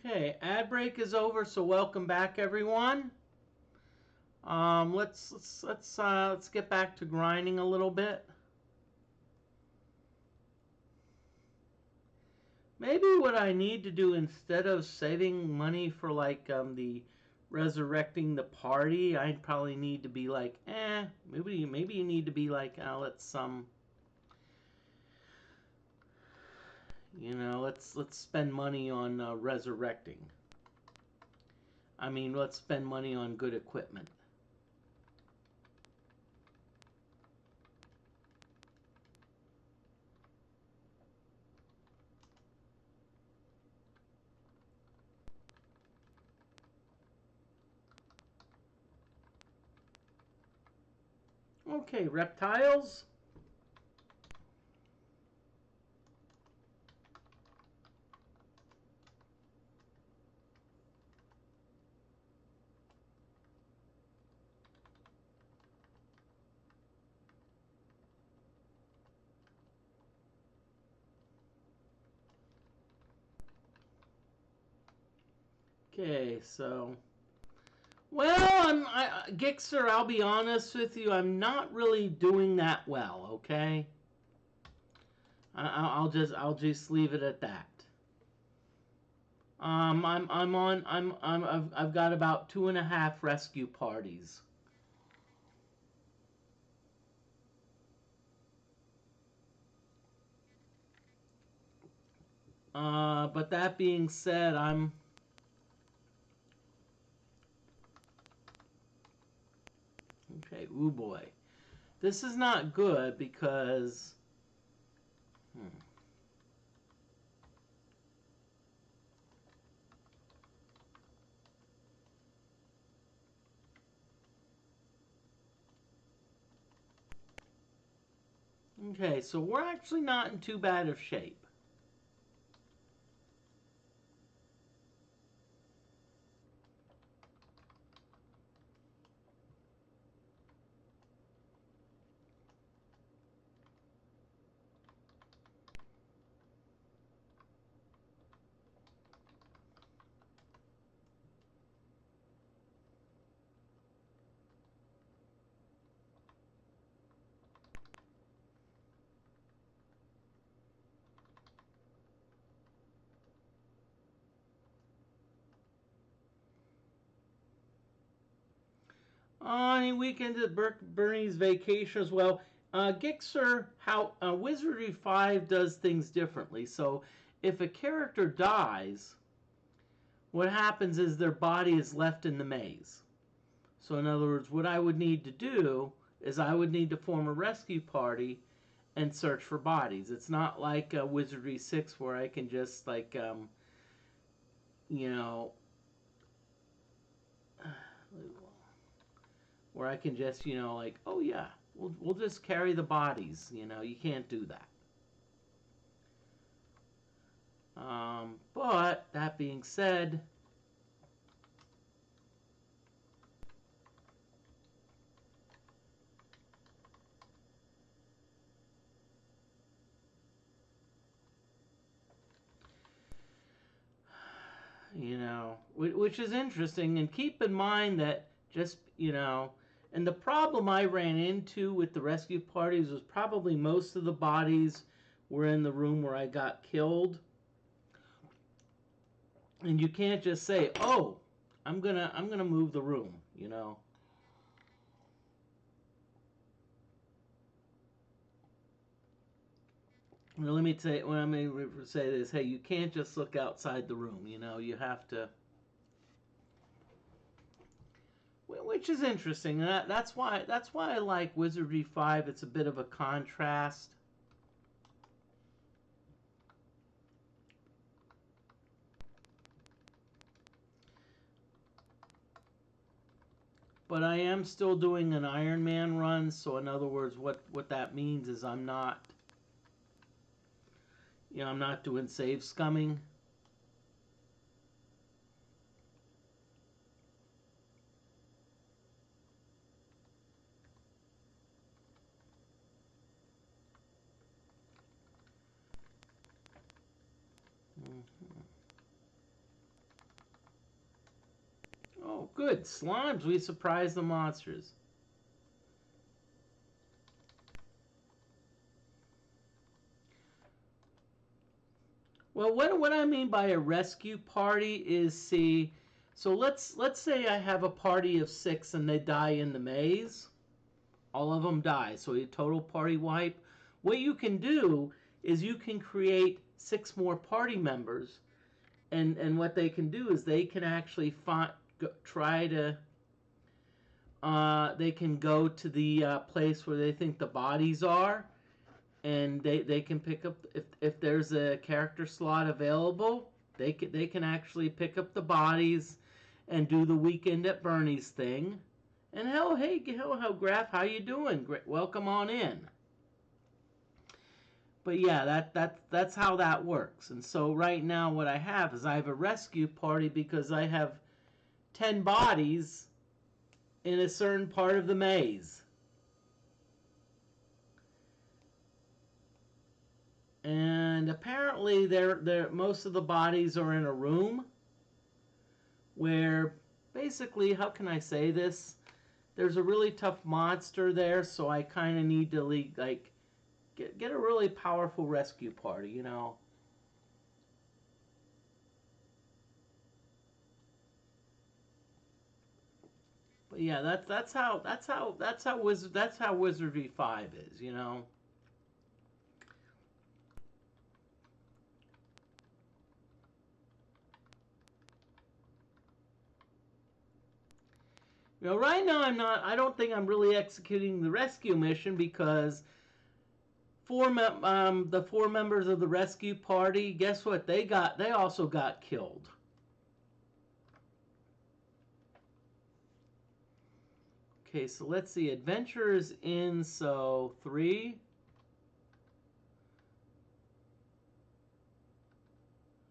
Okay, ad break is over, so welcome back, everyone. Let's get back to grinding a little bit. Maybe what I need to do instead of saving money for like the resurrecting the party, I probably need to be like, maybe you need to be like, let's let's spend money on resurrecting. I mean, let's spend money on good equipment. Okay, reptiles. Okay, so well, Gixxer, I'll be honest with you, I'm not really doing that well. Okay, I'll just leave it at that. I've got about 2.5 rescue parties. But that being said, okay. Ooh boy, this is not good because. Hmm. Okay, so we're actually not in too bad of shape. Any weekend at Bernie's vacation as well. Gixxer, how Wizardry 5 does things differently. So if a character dies, what happens is their body is left in the maze. So in other words, what I would need to do is I would need to form a rescue party and search for bodies. It's not like Wizardry 6 where I can just like, you know, where I can just, like, oh yeah, we'll just carry the bodies. You can't do that. But that being said, which is interesting. And keep in mind that just, and the problem I ran into with the rescue parties was probably most of the bodies were in the room where I got killed. And you can't just say, "Oh, I'm gonna move the room." Well, let me say, well, let me say this. Hey, you can't just look outside the room. You have to, which is interesting. That's why I like Wizardry 5. It's a bit of a contrast. But I am still doing an Iron Man run, so in other words, what that means is I'm not doing save scumming. Mhm. Oh, good. Slimes, we surprised the monsters. Well, what I mean by a rescue party is, see, so let's say I have a party of 6 and they die in the maze. All of them die, so a total party wipe. What you can do is you can create 6 more party members, and what they can do is they can actually try to they can go to the place where they think the bodies are, and they can pick up, if there's a character slot available, they can actually pick up the bodies and do the weekend at Bernie's thing. And hell, hey, hello, Graf, how you doing? Great, welcome on in. But yeah, that's how that works. And so right now, what I have is I have a rescue party because I have 10 bodies in a certain part of the maze. And apparently they're most of the bodies are in a room where, basically, how can I say this? There's a really tough monster there, so I kind of need to like get a really powerful rescue party. But yeah, that's how Wizardry 5 is. Right now I don't think I'm really executing the rescue mission because the 4 members of the rescue party, guess what? They also got killed. Okay, so let's see. Adventures in, so 3.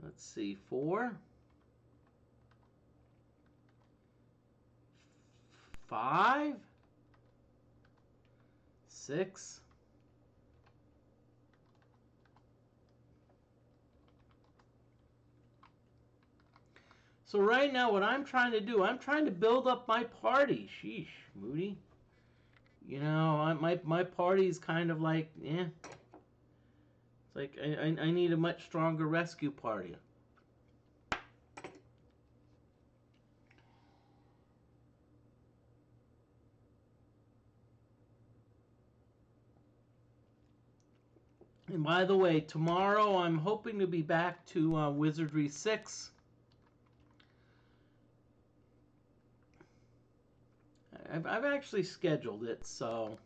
Let's see, 4. 5. 6. So right now, what I'm trying to do, I'm trying to build up my party. Sheesh, Moody. My party's kind of like, It's like I need a much stronger rescue party. By the way, tomorrow I'm hoping to be back to Wizardry 6. I've actually scheduled it, so...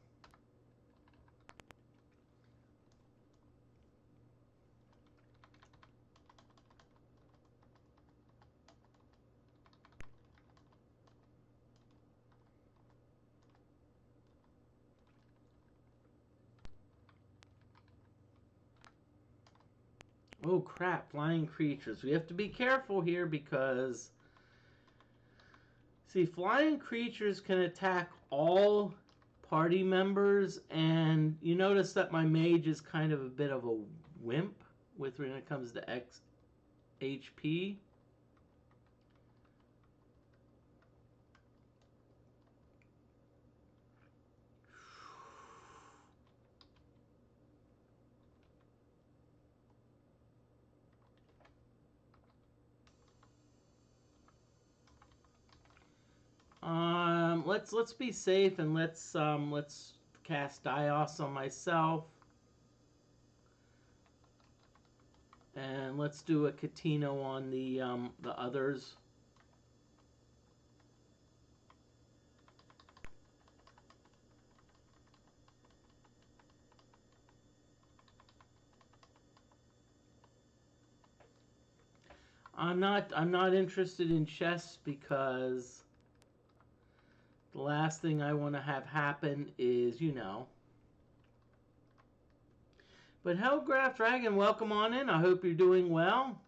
Oh crap, flying creatures. We have to be careful here because... See, flying creatures can attack all party members, and you notice that my mage is kind of a bit of a wimp when it comes to HP. Let's be safe and let's cast Dios on myself, and let's do a Catino on the others. I'm not interested in chess because the last thing I want to have happen is, you know. But Hellgraph Dragon, welcome on in. I hope you're doing well.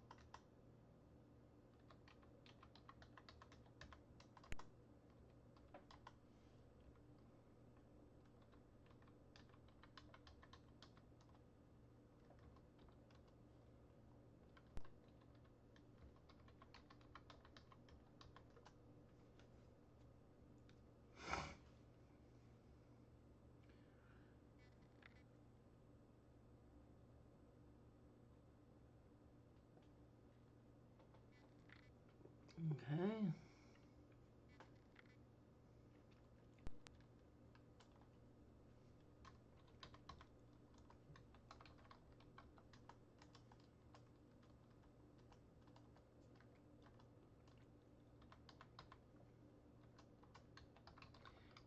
Okay.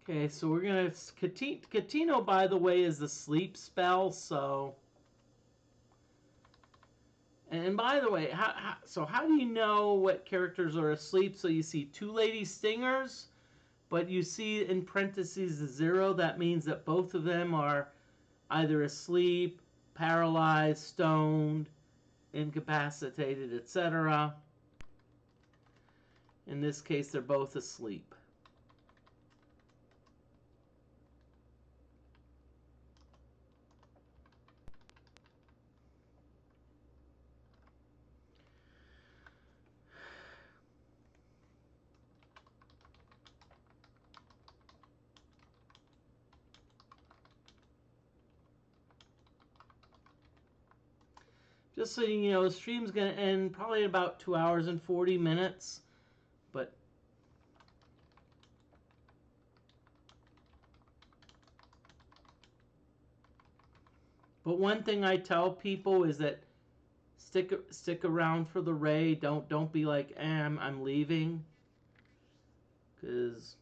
Okay, so we're gonna Catino, by the way, is the sleep spell. So, and by the way, how do you know what characters are asleep? So you see two Lady Stingers, but you see in parentheses a 0. That means that both of them are either asleep, paralyzed, stoned, incapacitated, etc. In this case, they're both asleep. Just so you know, the stream's going to end probably in about 2 hours and 40 minutes. But one thing I tell people is that stick around for the raid. Don't be like, I'm leaving. Because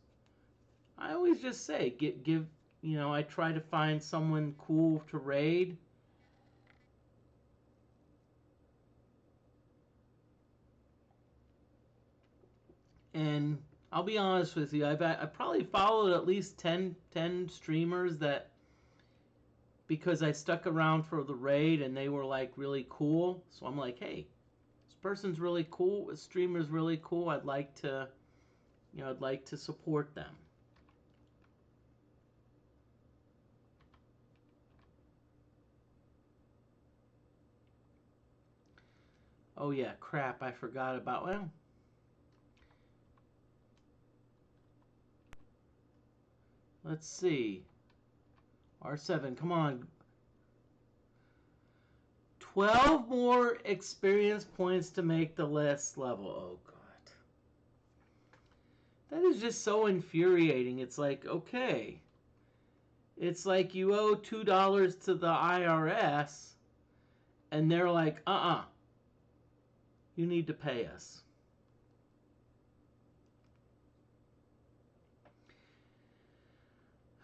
I always just say, give you know, I try to find someone cool to raid. And I'll be honest with you, I probably followed at least 10 streamers that, because I stuck around for the raid and they were like really cool. So I'm like, hey, this person's really cool, this streamer's really cool. I'd like to, you know, I'd like to support them. Oh yeah, crap, I forgot about, well, let's see. R7, come on. 12 more experience points to make the list level. Oh, God. That is just so infuriating. It's like, okay. It's like you owe $2 to the IRS, and they're like, you need to pay us.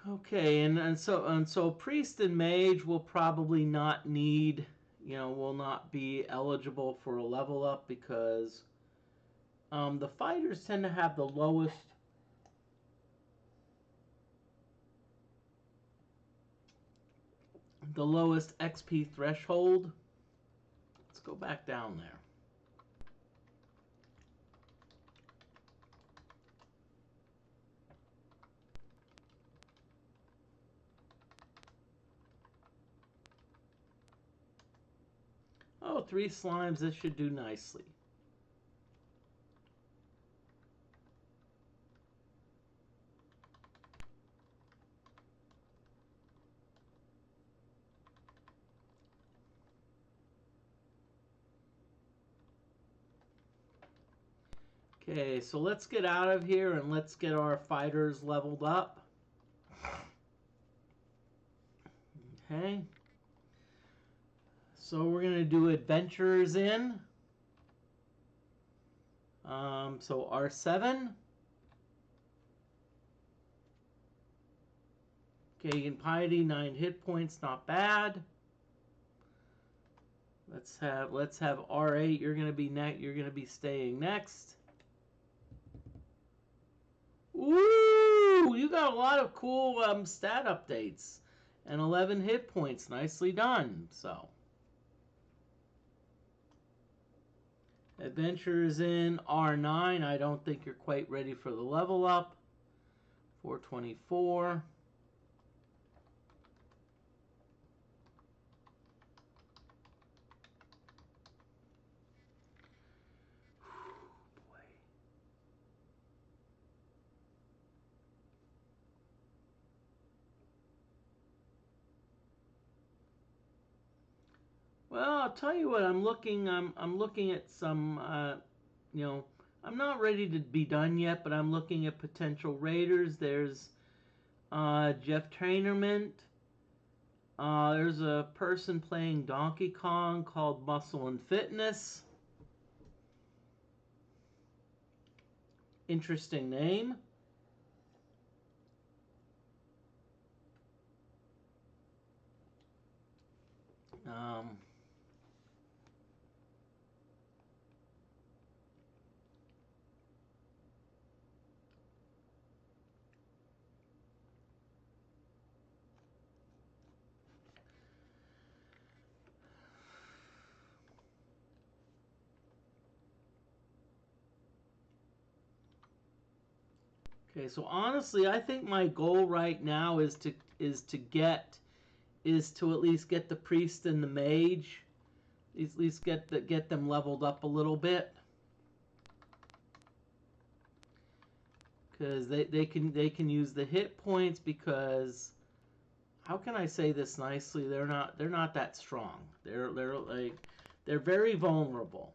Okay, and so priest and mage will probably not need, will not be eligible for a level up because the fighters tend to have the lowest XP threshold. Let's go back down there. Oh, 3 slimes. This should do nicely. Okay, so let's get out of here and let's get our fighters leveled up. Okay. So we're going to do adventurers in. So R7. Okay, in piety, 9 hit points, not bad. Let's have R8. You're going to be staying next. Ooh, you got a lot of cool stat updates and 11 hit points. Nicely done. So, adventures in R9. I don't think you're quite ready for the level up. 424. Well, I'll tell you what. I'm looking at some. I'm not ready to be done yet, but I'm looking at potential raiders. There's Jeff Trainerment. There's a person playing Donkey Kong called Muscle and Fitness. Interesting name. Okay, so honestly, I think my goal right now is to at least get the priest and the mage, at least get them leveled up a little bit, because they can use the hit points, because how can I say this nicely? They're not that strong. They're very vulnerable.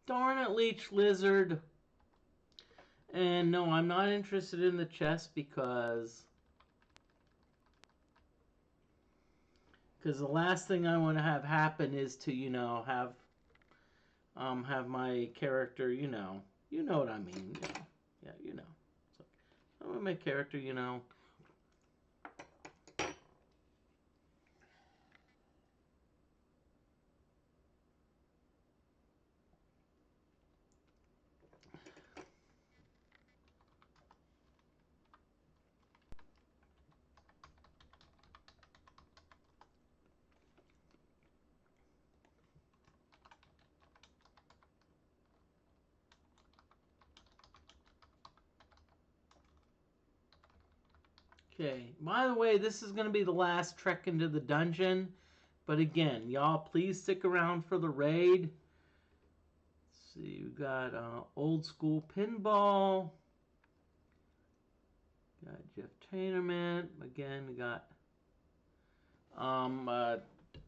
Darn it, Leech Lizard. And no, I'm not interested in the chest because the last thing I want to have happen is to have my character, you know what I mean. Yeah, So, I want my character, Okay, by the way, this is going to be the last trek into the dungeon. But again, y'all, please stick around for the raid. Let's see, we got old school pinball. Got Jeff Tainerman. Again, we got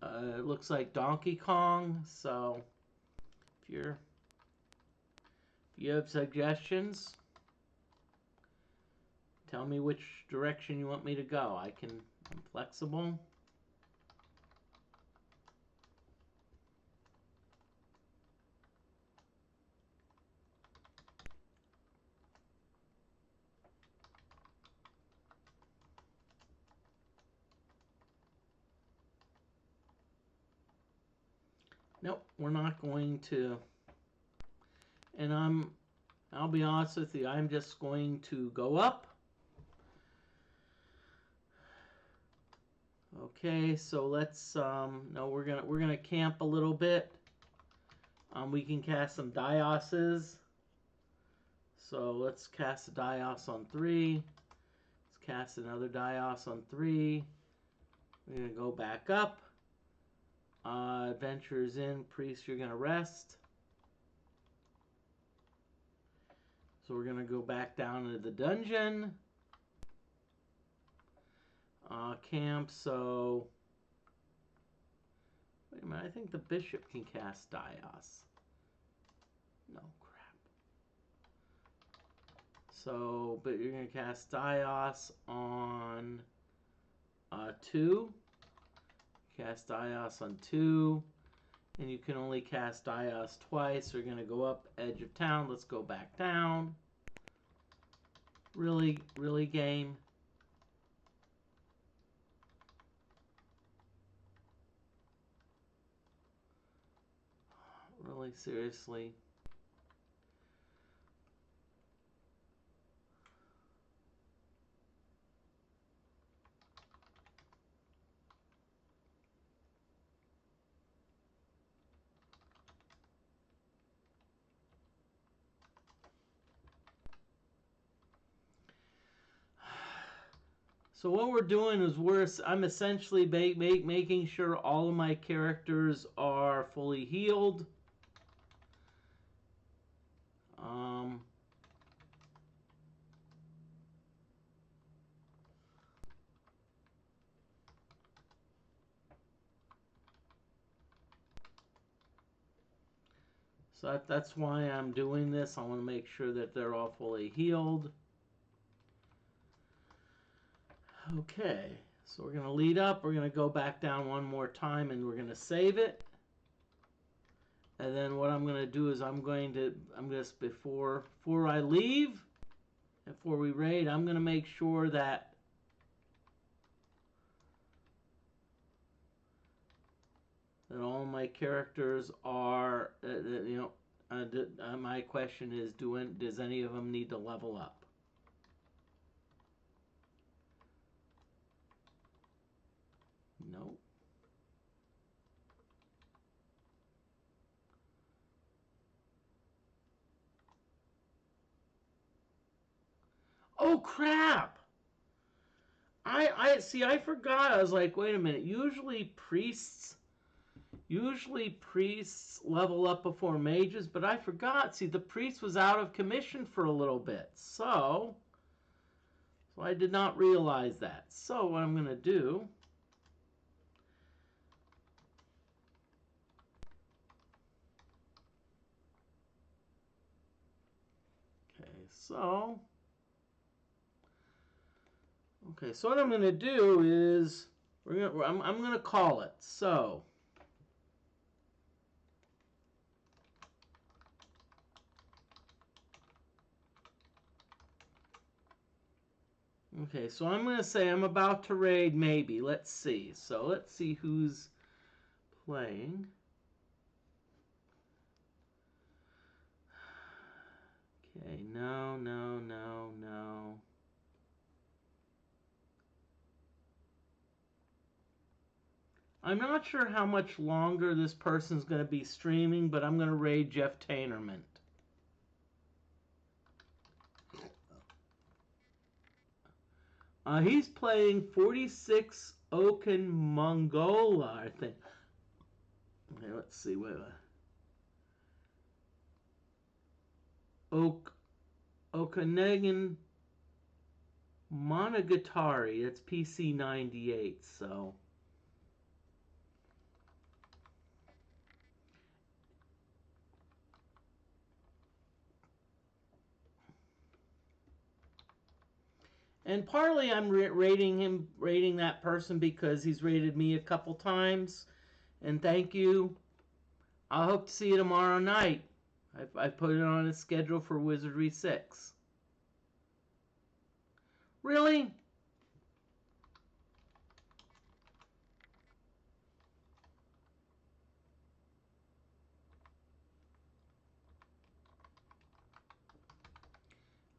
it looks like Donkey Kong. So if you have suggestions, tell me which direction you want me to go. I'm flexible. Nope, we're not going to. And I'll be honest with you, I'm just going to go up. Okay, so let's no, we're gonna camp a little bit. We can cast some Dioses. So let's cast a Dios on 3. Let's cast another Dios on 3. We're gonna go back up. Adventurers in, priest, you're gonna rest. So we're gonna go back down into the dungeon. Camp, so wait a minute, I think the bishop can cast Dios. No, crap. So, but you're gonna cast Dios on 2. Cast Dios on 2. And you can only cast Dios twice. We're gonna go up edge of town. Let's go back down. Really, really, game? Really, seriously? So what we're doing is I'm essentially making sure all of my characters are fully healed. So that's why I'm doing this. I want to make sure that they're all fully healed. Okay, so we're going to lead up. We're going to go back down one more time and we're going to save it. And then what I'm going to do is I'm just before I leave, before we raid, I'm going to make sure that all my characters are, my question is, does any of them need to level up? No. Oh, crap! I see, I forgot. I was like, wait a minute. Usually priests level up before mages, but I forgot. See, the priest was out of commission for a little bit. So I did not realize that. So what I'm going to do, so what I'm going to do is I'm going to call it. So okay, so I'm going to say I'm about to raid maybe. Let's see. So let's see who's playing. Okay, no. I'm not sure how much longer this person's going to be streaming, but I'm going to raid Jeff Tainerman. He's playing 46 Oaken Mongola, I think. Okay, let's see. Wait a minute. Okanagan Monogatari. That's PC 98. So. And partly I'm rating that person because he's rated me a couple times. And thank you. I hope to see you tomorrow night. I've put it on a schedule for Wizardry 6. Really?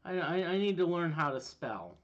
I need to learn how to spell.